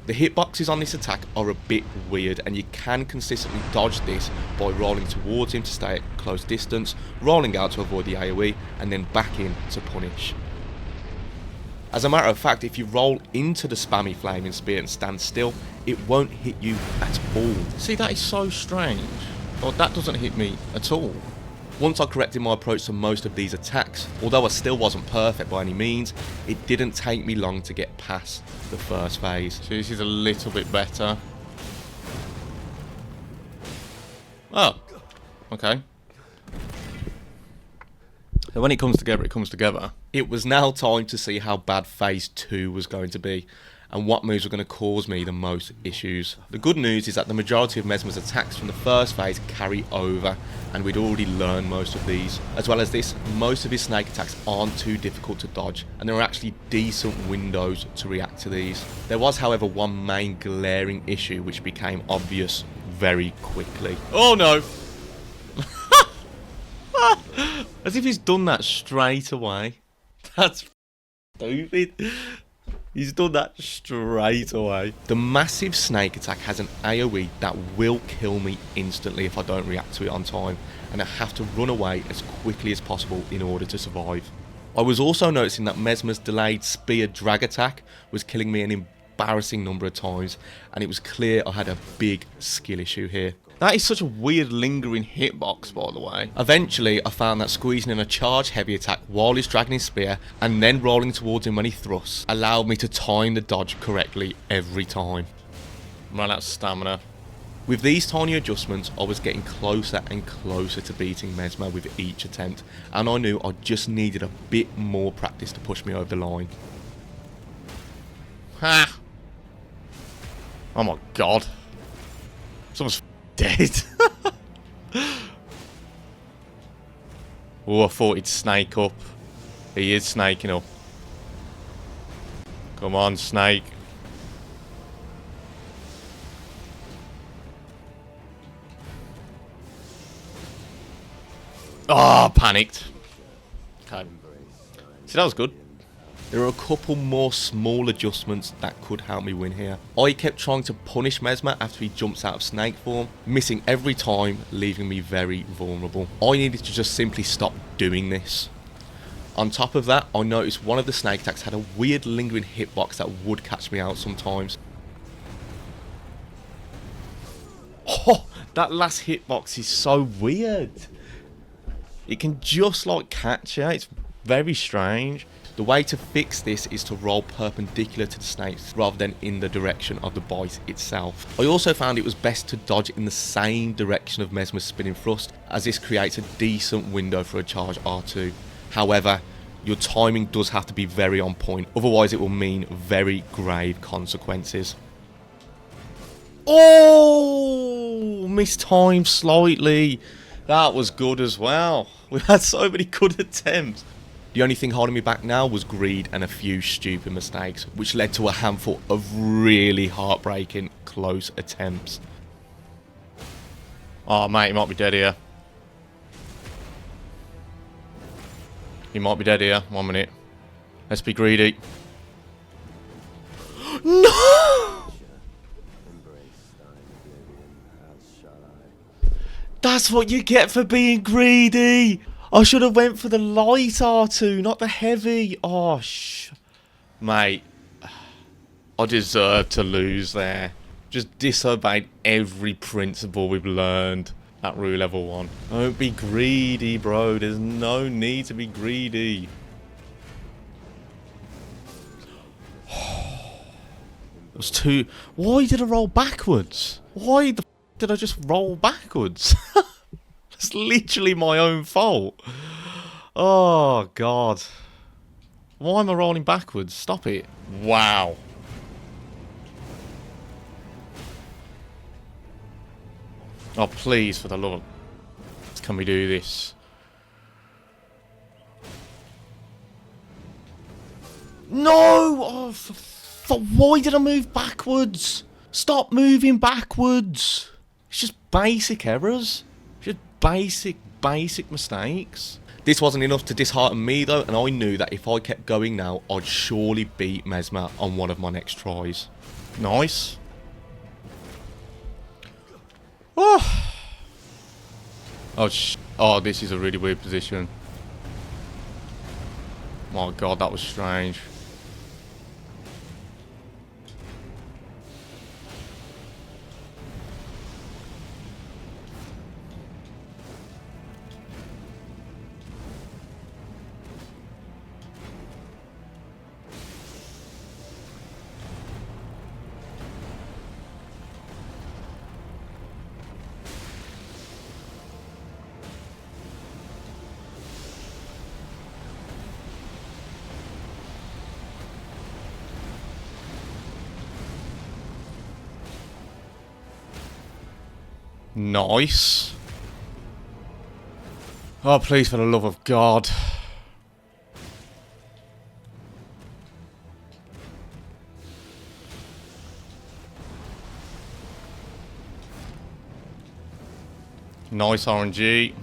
The hitboxes on this attack are a bit weird, and you can consistently dodge this by rolling towards him to stay at close distance, rolling out to avoid the AoE, and then back in to punish. As a matter of fact, if you roll into the spammy flaming spear and stand still, it won't hit you at all. See, that is so strange. Well, that doesn't hit me at all. Once I corrected my approach to most of these attacks, although I still wasn't perfect by any means, it didn't take me long to get past the first phase. So this is a little bit better. Oh, okay. So when it comes together, it comes together. It was now time to see how bad phase 2 was going to be, and what moves were going to cause me the most issues. The good news is that the majority of Messmer's attacks from the first phase carry over, and we'd already learned most of these. As well as this, most of his snake attacks aren't too difficult to dodge, and there are actually decent windows to react to these. There was, however, one main glaring issue which became obvious very quickly. Oh no! As if he's done that straight away. That's stupid. He's done that straight away. The massive snake attack has an AoE that will kill me instantly if I don't react to it on time, and I have to run away as quickly as possible in order to survive. I was also noticing that Messmer's delayed spear drag attack was killing me an embarrassing number of times, and it was clear I had a big skill issue here. That is such a weird lingering hitbox, by the way. Eventually, I found that squeezing in a charge heavy attack while he's dragging his spear and then rolling towards him when he thrusts allowed me to time the dodge correctly every time. Ran out of stamina. With these tiny adjustments, I was getting closer and closer to beating Messmer with each attempt, and I knew I just needed a bit more practice to push me over the line. Ha! Oh my god. Someone's dead. Oh, I thought he'd snake up. He is snaking up. Come on, snake. Oh, panicked. Okay. See, that was good. There are a couple more small adjustments that could help me win here. I kept trying to punish Messmer after he jumps out of snake form, missing every time, leaving me very vulnerable. I needed to just simply stop doing this. On top of that, I noticed one of the snake attacks had a weird lingering hitbox that would catch me out sometimes. Oh, that last hitbox is so weird. It can just like catch you. It's very strange. The way to fix this is to roll perpendicular to the snakes rather than in the direction of the bite itself. I also found it was best to dodge in the same direction of Messmer's spinning thrust, as this creates a decent window for a charge R2. However, your timing does have to be very on point, otherwise it will mean very grave consequences. Oh, mistimed slightly. That was good as well. We've had so many good attempts. The only thing holding me back now was greed and a few stupid mistakes, which led to a handful of really heartbreaking close attempts. Oh mate, he might be dead here. He might be dead here. 1 minute. Let's be greedy. No! That's what you get for being greedy! I should have went for the light R2, not the heavy. Oh, mate. I deserve to lose there. Just disobeyed every principle we've learned at Rue level 1. Don't be greedy, bro. There's no need to be greedy. It was too... Why did I roll backwards? Why the f did I just roll backwards? It's literally my own fault. Oh, God. Why am I rolling backwards? Stop it. Wow. Oh, please, for the love of... Can we do this? No! Oh, why did I move backwards? Stop moving backwards. It's just basic errors. Just basic mistakes. This wasn't enough to dishearten me though, and I knew that if I kept going now, I'd surely beat Messmer on one of my next tries. Nice. Oh, oh, this is a really weird position. My God, that was strange. Nice. Oh, please, for the love of God. Nice RNG.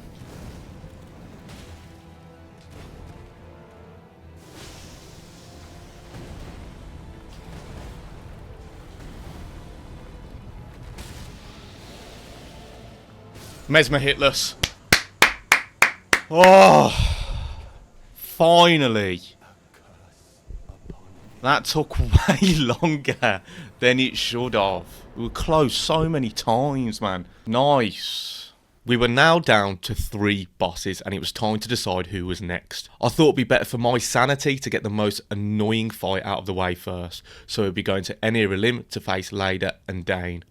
Messmer hitless. Oh, finally. That took way longer than it should have. We were close so many times, man. Nice. We were now down to 3 bosses, and it was time to decide who was next. I thought it'd be better for my sanity to get the most annoying fight out of the way first, so we'd be going to Enir-Ilim to face Radahn and Dane.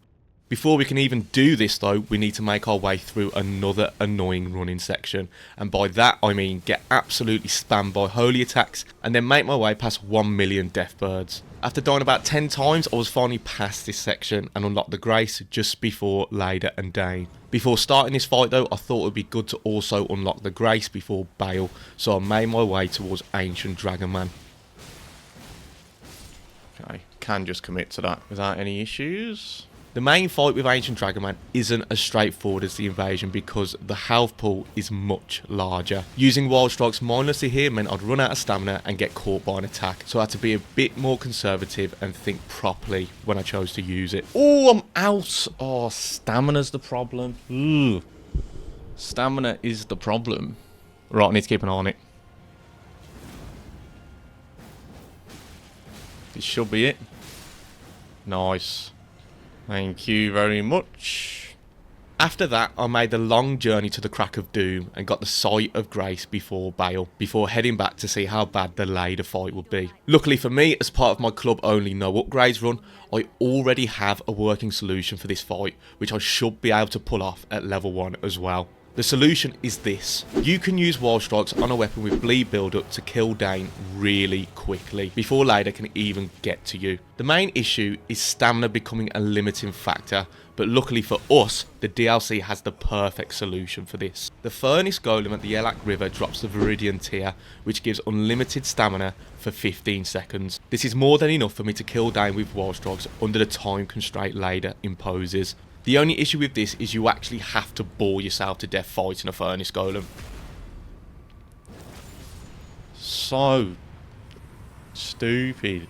Before we can even do this though, we need to make our way through another annoying running section, and by that I mean get absolutely spammed by holy attacks and then make my way past 1 million deathbirds. After dying about 10 times, I was finally past this section and unlocked the grace just before Radahn and Dane. Before starting this fight though, I thought it would be good to also unlock the grace before Bayle, so I made my way towards Ancient Dragon Man. Okay, can just commit to that without any issues. The main fight with Ancient Dragonman isn't as straightforward as the invasion because the health pool is much larger. Using Wild Strikes mindlessly here meant I'd run out of stamina and get caught by an attack, so I had to be a bit more conservative and think properly when I chose to use it. Oh, I'm out! Oh, stamina's the problem. Ooh. Stamina is the problem. Right, I need to keep an eye on it. This should be it. Nice. Thank you very much. After that, I made the long journey to the Crack of Doom and got the Sight of Grace before Bayle, before heading back to see how bad the later fight would be. Luckily for me, as part of my club only no upgrades run, I already have a working solution for this fight, which I should be able to pull off at level 1 as well. The solution is this. You can use Wild Strikes on a weapon with bleed build-up to kill Dane really quickly, before Leda can even get to you. The main issue is stamina becoming a limiting factor, but luckily for us, the DLC has the perfect solution for this. The Furnace Golem at the Elak River drops the Viridian Tear, which gives unlimited stamina for 15 seconds. This is more than enough for me to kill Dane with Wild Strikes under the time constraint Leda imposes. The only issue with this is you actually have to bore yourself to death fighting a Furnace Golem. So stupid.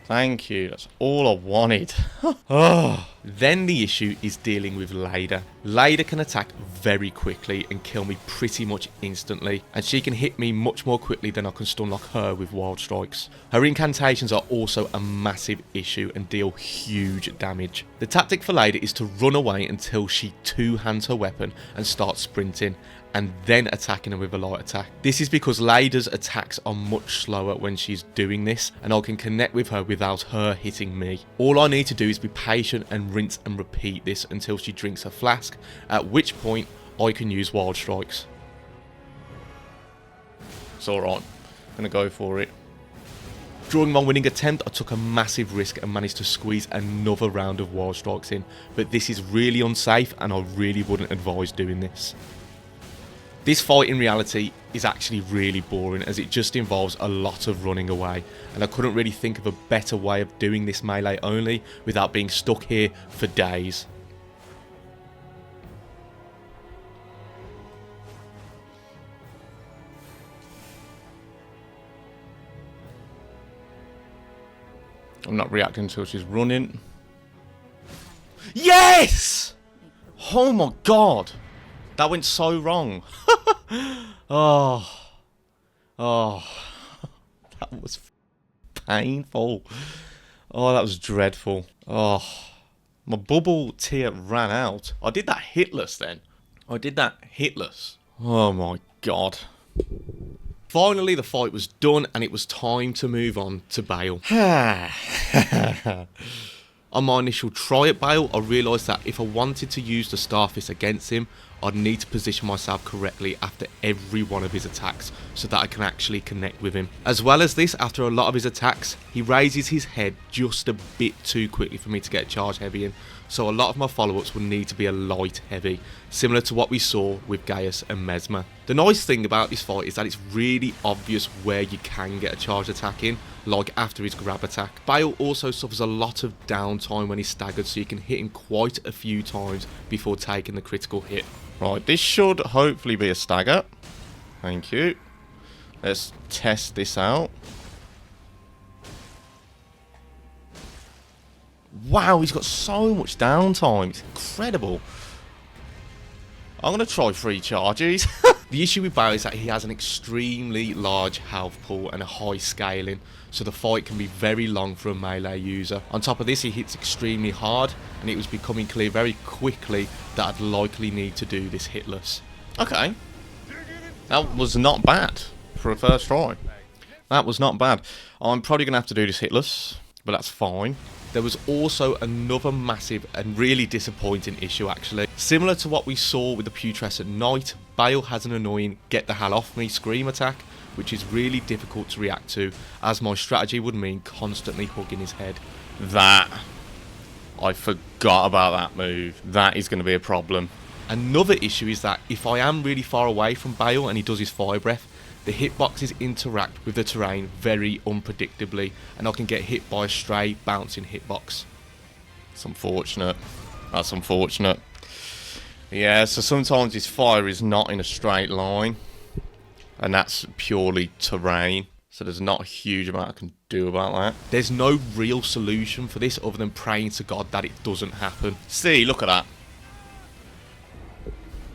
Thank you, that's all I wanted. Oh. Then the issue is dealing with Leda. Leda can attack very quickly and kill me pretty much instantly, and she can hit me much more quickly than I can stun lock her with Wild Strikes. Her incantations are also a massive issue and deal huge damage. The tactic for Leda is to run away until she two-hands her weapon and starts sprinting, and then attacking her with a light attack. This is because Leda's attacks are much slower when she's doing this, and I can connect with her without her hitting me. All I need to do is be patient and rinse and repeat this until she drinks her flask, at which point I can use Wild Strikes. It's alright, I'm gonna go for it. During my winning attempt, I took a massive risk and managed to squeeze another round of Wild Strikes in, but this is really unsafe and I really wouldn't advise doing this. This fight in reality is actually really boring as it just involves a lot of running away, and I couldn't really think of a better way of doing this melee only without being stuck here for days. I'm not reacting until she's running. Yes! Oh my god! That went so wrong. Oh, that was painful. Oh, that was dreadful. Oh, my bubble tear ran out. I did that hitless then. I did that hitless. Oh my god. Finally, the fight was done and it was time to move on to Bayle. On my initial try at Bayle, I realised that if I wanted to use the Starfist against him, I'd need to position myself correctly after every one of his attacks so that I can actually connect with him. As well as this, after a lot of his attacks, he raises his head just a bit too quickly for me to get charge heavy in, so a lot of my follow-ups will need to be a light heavy, similar to what we saw with Gaius and Messmer. The nice thing about this fight is that it's really obvious where you can get a charge attack in, like after his grab attack. Bayle also suffers a lot of downtime when he's staggered, so you can hit him quite a few times before taking the critical hit. Right, this should hopefully be a stagger. Thank you. Let's test this out. Wow, he's got so much downtime. It's incredible. I'm going to try 3 charges. The issue with Bayle is that he has an extremely large health pool and a high scaling, so the fight can be very long for a melee user. On top of this, he hits extremely hard, and it was becoming clear very quickly that I'd likely need to do this hitless. Okay. That was not bad for a first try. That was not bad. I'm probably going to have to do this hitless, but that's fine. There was also another massive and really disappointing issue actually. Similar to what we saw with the Putrescent Knight, Bayle has an annoying get the hell off me scream attack, which is really difficult to react to, as my strategy would mean constantly hugging his head. I forgot about that move. That is going to be a problem. Another issue is that if I am really far away from Bayle and he does his fire breath, the hitboxes interact with the terrain very unpredictably, and I can get hit by a stray bouncing hitbox. It's unfortunate. That's unfortunate. Yeah, so sometimes his fire is not in a straight line. And that's purely terrain. So there's not a huge amount I can do about that. There's no real solution for this other than praying to God that it doesn't happen. See, look at that.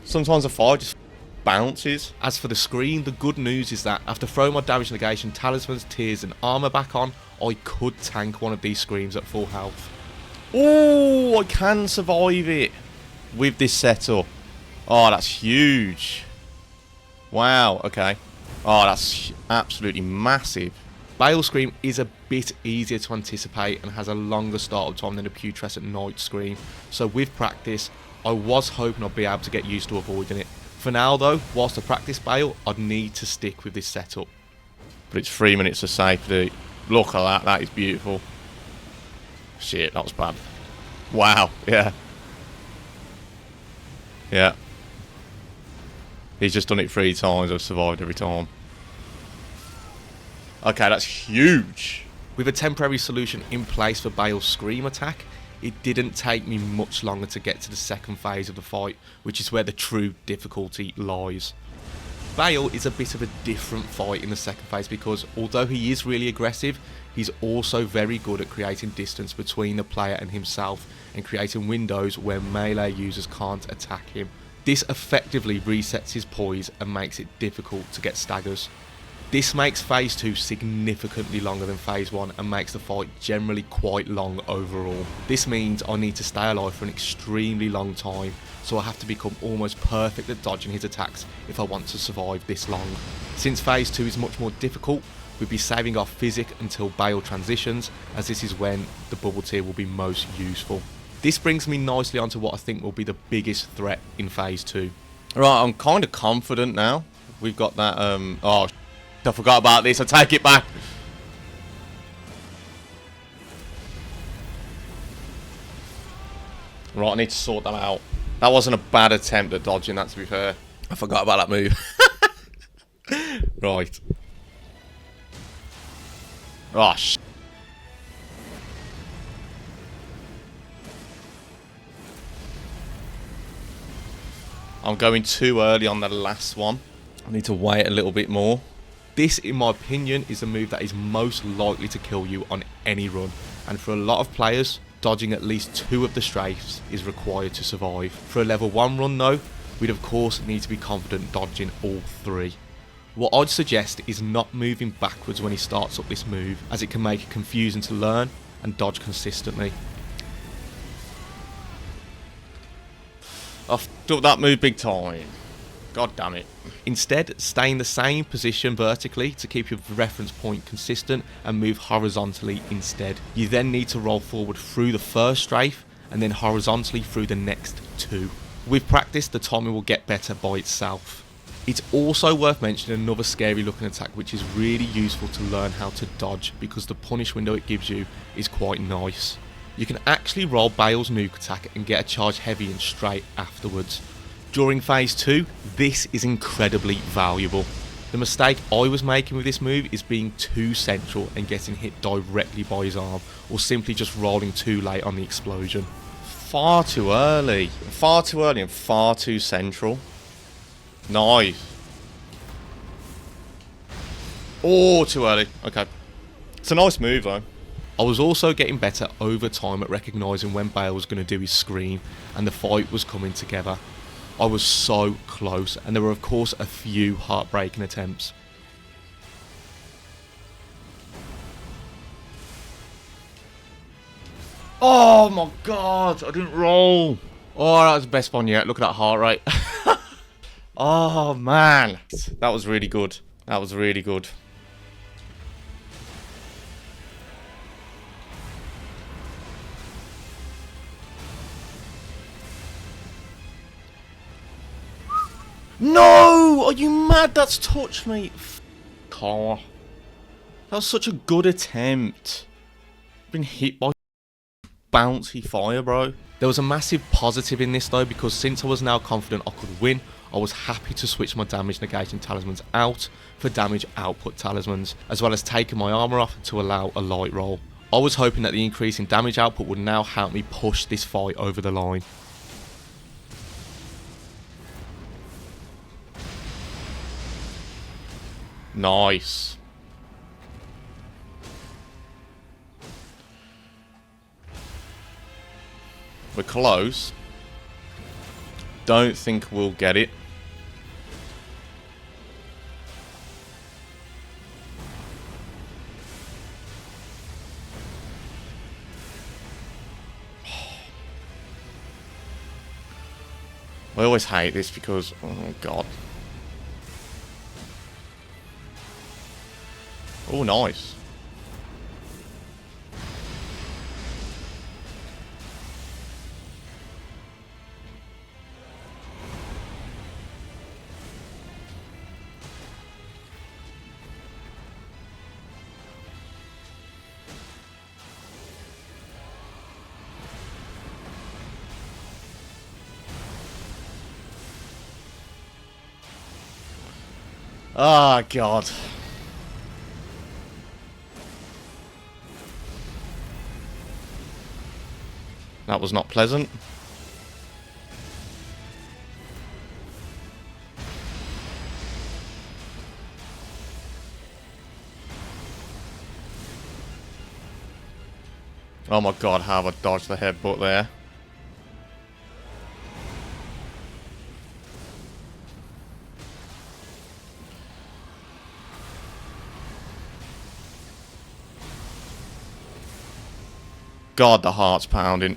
Sometimes the fire just bounces. As for the screen, the good news is that after throwing my damage negation, talismans, tears and armor back on, I could tank one of these screams at full health. Oh, I can survive it with this setup. Oh, that's huge. Wow, okay. Oh, that's absolutely massive. Bayle Scream is a bit easier to anticipate and has a longer startup time than the Putrescent Knight Scream. So with practice, I was hoping I'd be able to get used to avoiding it. For now though, whilst I practice Bayle, I'd need to stick with this setup. But it's 3 minutes of safety. Look at that, that is beautiful. Shit, that was bad. Wow, yeah. Yeah. He's just done it 3 times, I've survived every time. Okay, that's huge. With a temporary solution in place for Bayle's Scream attack, it didn't take me much longer to get to the second phase of the fight, which is where the true difficulty lies. Bayle is a bit of a different fight in the second phase because although he is really aggressive, he's also very good at creating distance between the player and himself and creating windows where melee users can't attack him. This effectively resets his poise and makes it difficult to get staggers. This makes phase 2 significantly longer than phase 1 and makes the fight generally quite long overall. This means I need to stay alive for an extremely long time, so I have to become almost perfect at dodging his attacks if I want to survive this long. Since phase 2 is much more difficult, we'll be saving our physic until Bayle transitions, as this is when the bubble tier will be most useful. This brings me nicely onto what I think will be the biggest threat in phase 2. Right, I'm kind of confident now. We've got that, oh, I forgot about this, I take it back. Right, I need to sort that out. That wasn't a bad attempt at dodging that, to be fair. I forgot about that move. Right. Oh, sh**. I'm going too early on the last one. I need to wait a little bit more. This, in my opinion, is a move that is most likely to kill you on any run. And for a lot of players, dodging at least 2 of the strafes is required to survive. For a level 1 run though, we'd of course need to be confident dodging all 3. What I'd suggest is not moving backwards when he starts up this move, as it can make it confusing to learn and dodge consistently. I f***ed up that move big time. God damn it. Instead, stay in the same position vertically to keep your reference point consistent and move horizontally instead. You then need to roll forward through the first strafe and then horizontally through the next 2. With practice, the timing will get better by itself. It's also worth mentioning another scary looking attack which is really useful to learn how to dodge because the punish window it gives you is quite nice. You can actually roll Bayle's nuke attack and get a charge heavy and straight afterwards. During phase 2, this is incredibly valuable. The mistake I was making with this move is being too central and getting hit directly by his arm, or simply just rolling too late on the explosion. Far too early. Far too early and far too central. Nice. Oh, too early. Okay. It's a nice move though. I was also getting better over time at recognising when Bayle was going to do his scream and the fight was coming together. I was so close, and there were of course a few heartbreaking attempts. Oh my god, I didn't roll. Oh, that was the best one yet. Look at that heart rate. Oh man, that was really good. That was really good. No! Are you mad? That's touched me. Car. That was such a good attempt. Been hit by bouncy fire, bro. There was a massive positive in this though, because since I was now confident I could win, I was happy to switch my damage negating talismans out for damage output talismans, as well as taking my armor off to allow a light roll. I was hoping that the increase in damage output would now help me push this fight over the line. Nice. We're close. Don't think we'll get it. I always hate this because, oh god. Oh, nice. Ah, god. That was not pleasant. Oh my god, how have I dodged the headbutt there? God, the heart's pounding.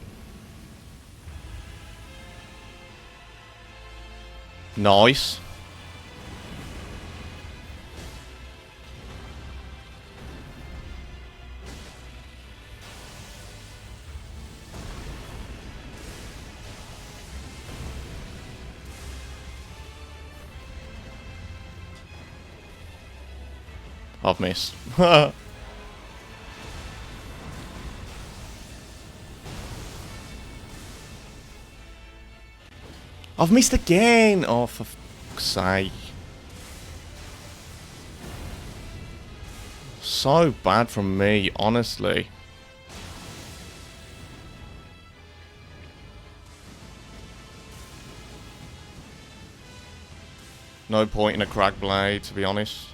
Nice. I've missed. I've missed again! Oh, for fuck's sake. So bad from me, honestly. No point in a cracked blade, to be honest.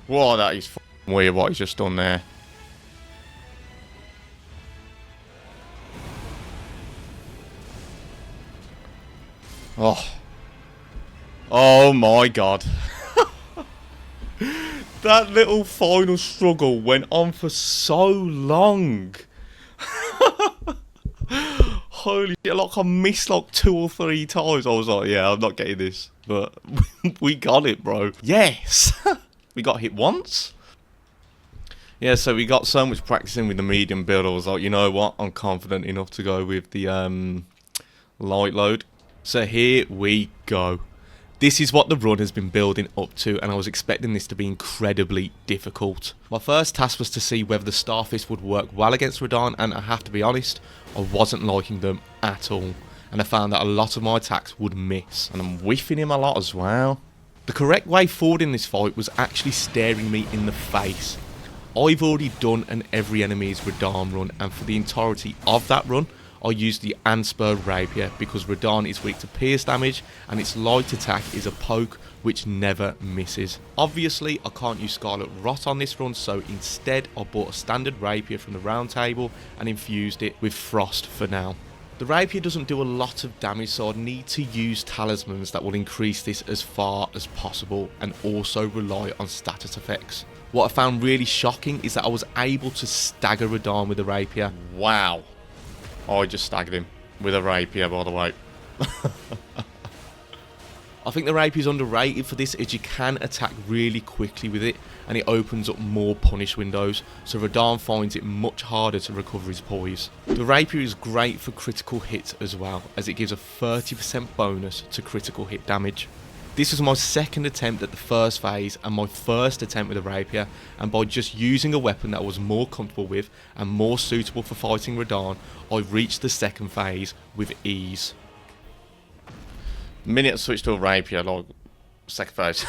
Whoa, that is f***ing weird what he's just done there. Oh. Oh my god. That little final struggle went on for so long. Holy shit, like I missed like 2 or 3 times. I was like, yeah, I'm not getting this. But we got it, bro. Yes! We got hit once. Yeah, so we got so much practicing with the medium build. I was like, you know what? I'm confident enough to go with the light load. So here we go. This is what the run has been building up to, and I was expecting this to be incredibly difficult. My first task was to see whether the Starfist would work well against Radahn, and I have to be honest, I wasn't liking them at all. And I found that a lot of my attacks would miss, and I'm whiffing him a lot as well. The correct way forward in this fight was actually staring me in the face. I've already done an every enemy's Radahn run, and for the entirety of that run, I used the Unspurred Rapier because Radahn is weak to pierce damage and its light attack is a poke which never misses. Obviously, I can't use Scarlet Rot on this run, so instead I bought a standard Rapier from the round table and infused it with Frost for now. The Rapier doesn't do a lot of damage, so I need to use talismans that will increase this as far as possible and also rely on status effects. What I found really shocking is that I was able to stagger Radahn with the Rapier. Wow. I just staggered him with a Rapier, by the way. I think the Rapier is underrated for this, as you can attack really quickly with it and it opens up more punish windows, so Radahn finds it much harder to recover his poise. The Rapier is great for critical hits as well, as it gives a 30% bonus to critical hit damage. This was my second attempt at the first phase and my first attempt with a Rapier, and by just using a weapon that I was more comfortable with and more suitable for fighting Radahn, I reached the second phase with ease. The minute I switch to a rapier, like, second phase.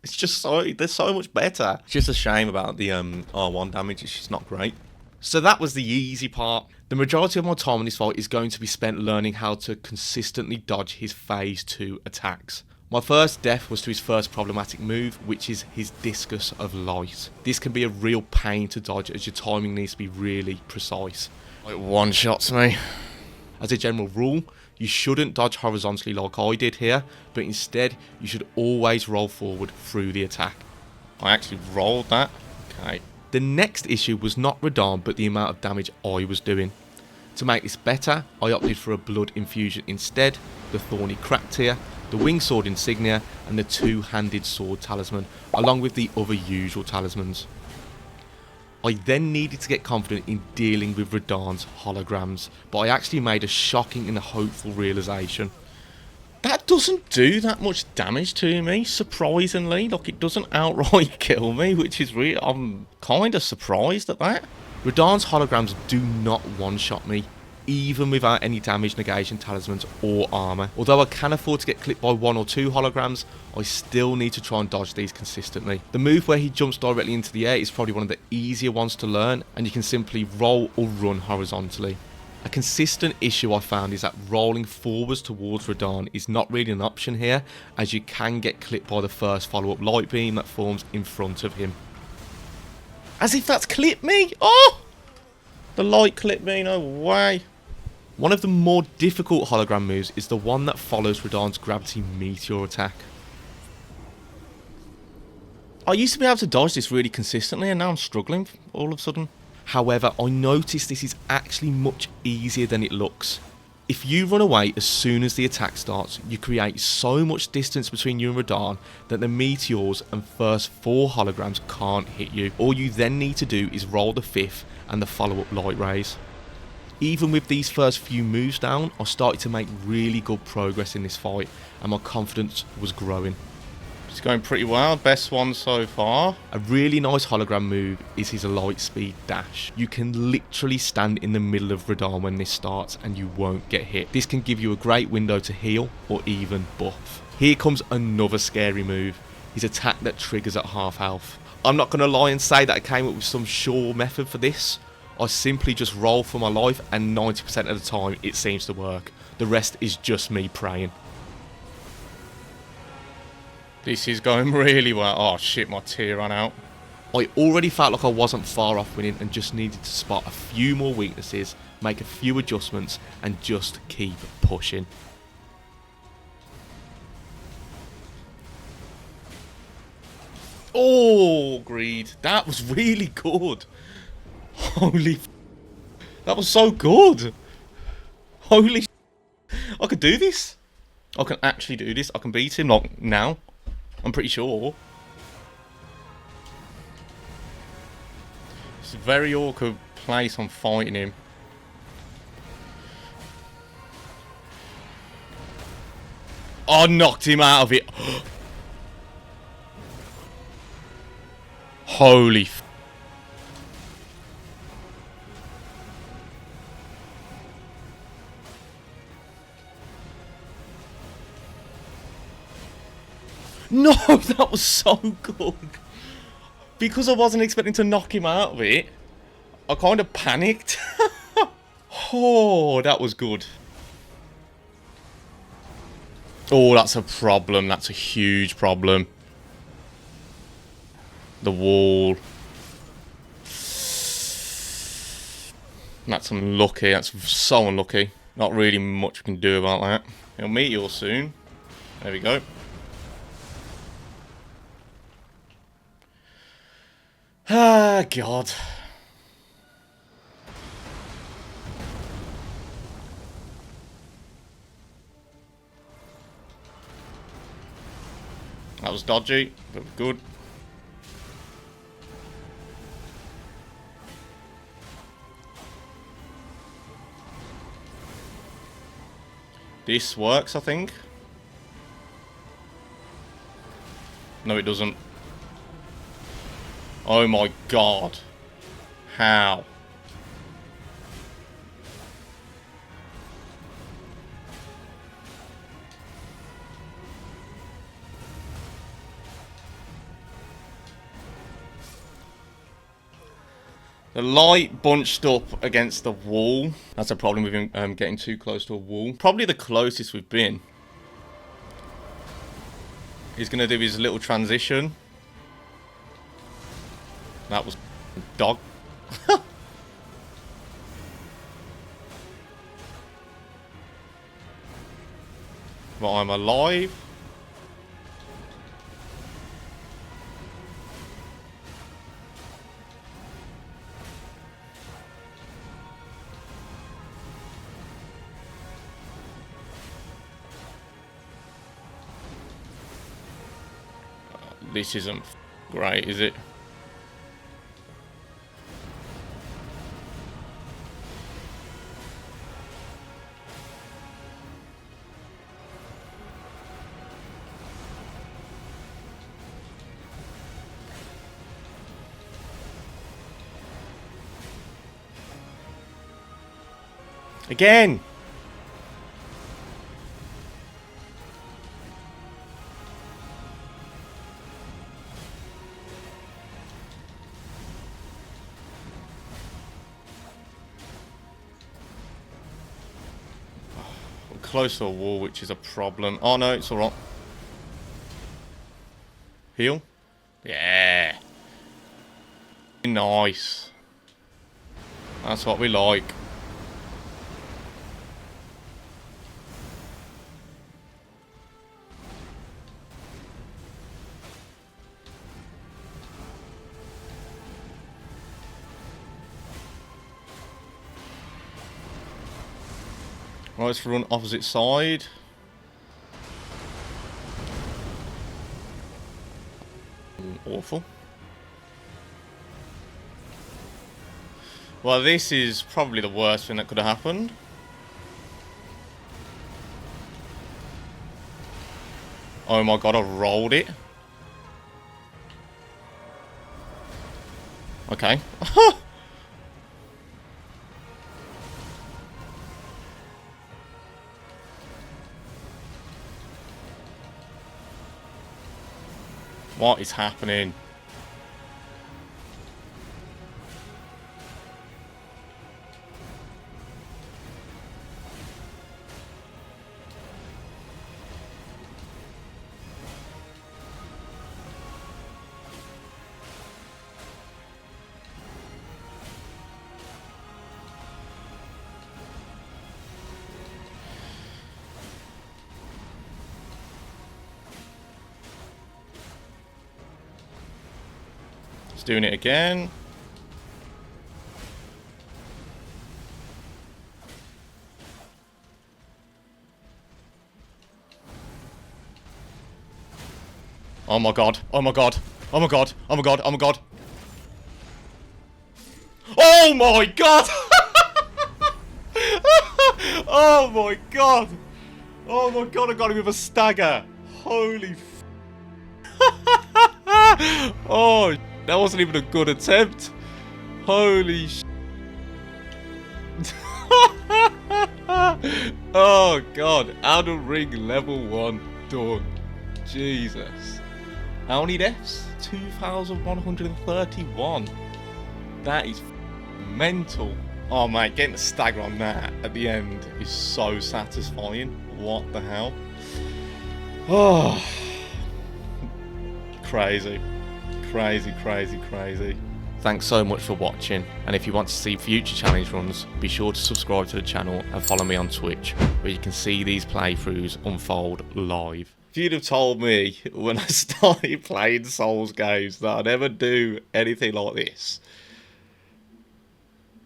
It's just they're so much better. It's just a shame about the R1 damage, it's just not great. So that was the easy part. The majority of my time in this fight is going to be spent learning how to consistently dodge his phase 2 attacks. My first death was to his first problematic move, which is his Discus of Light. This can be a real pain to dodge as your timing needs to be really precise. It one-shots me. As a general rule, you shouldn't dodge horizontally like I did here, but instead you should always roll forward through the attack. I actually rolled that. Okay. The next issue was not Radahn, but the amount of damage I was doing. To make this better, I opted for a blood infusion instead, the thorny crack tier, the winged sword insignia, and the two-handed sword talisman, along with the other usual talismans. I then needed to get confident in dealing with Radahn's holograms, but I actually made a shocking and hopeful realisation. That doesn't do that much damage to me, surprisingly. Like, it doesn't outright kill me, which is really... I'm kind of surprised at that. Radahn's holograms do not one-shot me, even without any damage negation talismans or armour. Although I can afford to get clipped by 1 or 2 holograms, I still need to try and dodge these consistently. The move where he jumps directly into the air is probably one of the easier ones to learn, and you can simply roll or run horizontally. A consistent issue I found is that rolling forwards towards Radahn is not really an option here, as you can get clipped by the first follow-up light beam that forms in front of him. As if that's clipped me! Oh! The light clipped me, no way. One of the more difficult hologram moves is the one that follows Radahn's gravity meteor attack. I used to be able to dodge this really consistently, and now I'm struggling all of a sudden. However, I noticed this is actually much easier than it looks. If you run away as soon as the attack starts, you create so much distance between you and Radahn that the meteors and first 4 holograms can't hit you. All you then need to do is roll the 5th and the follow-up light rays. Even with these first few moves down, I started to make really good progress in this fight, and my confidence was growing. It's going pretty well, best one so far. A really nice hologram move is his light speed dash. You can literally stand in the middle of Radahn when this starts and you won't get hit. This can give you a great window to heal or even buff. Here comes another scary move, his attack that triggers at half health. I'm not going to lie and say that I came up with some sure method for this. I simply just roll for my life, and 90% of the time it seems to work. The rest is just me praying. This is going really well. Oh shit, my tear ran out. I already felt like I wasn't far off winning and just needed to spot a few more weaknesses, make a few adjustments, and just keep pushing. Oh, greed. That was really good. Holy f***. That was so good. Holy sh**. I could do this. I can actually do this. I can beat him, like, now. I'm pretty sure. It's a very awkward place I'm fighting him. I knocked him out of it. Holy f***. No, that was so good. Because I wasn't expecting to knock him out of it, I kind of panicked. Oh, that was good. Oh, that's a problem. That's a huge problem. The wall. That's unlucky. That's so unlucky. Not really much we can do about that. He'll meet you all soon. There we go. Ah, God. That was dodgy, but good. This works, I think. No, it doesn't. Oh my God. How? The light bunched up against the wall. That's a problem with him getting too close to a wall. Probably the closest we've been. He's going to do his little transition. That was dog. But I'm alive. This isn't great, is it? Again! I'm close to a wall, which is a problem. Oh no, it's alright. Heal? Yeah! Nice. That's what we like. Right, let's run opposite side. Awful. Well, this is probably the worst thing that could have happened. Oh my god, I rolled it. Okay. What is happening? Doing it again. Oh my god. Oh my god. Oh my god. Oh my god. Oh my god. Oh my god. Oh my god. Oh my god, I got him with a stagger. Holy f. Oh, that wasn't even a good attempt. Holy sh. Oh god, Elden Ring level 1 done. Jesus. How many deaths? 2,131. That is mental. Oh mate, getting a stagger on that at the end is so satisfying. What the hell? Oh, crazy. Crazy, crazy, crazy. Thanks so much for watching, and if you want to see future challenge runs, be sure to subscribe to the channel and follow me on Twitch, where you can see these playthroughs unfold live. If you'd have told me when I started playing Souls games that I'd ever do anything like this,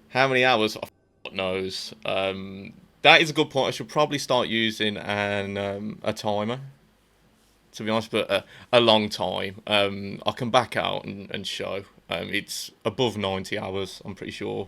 how many hours? I knows. That is a good point. I should probably start using a timer, to be honest, but a long time. I can back out and show. It's above 90 hours, I'm pretty sure.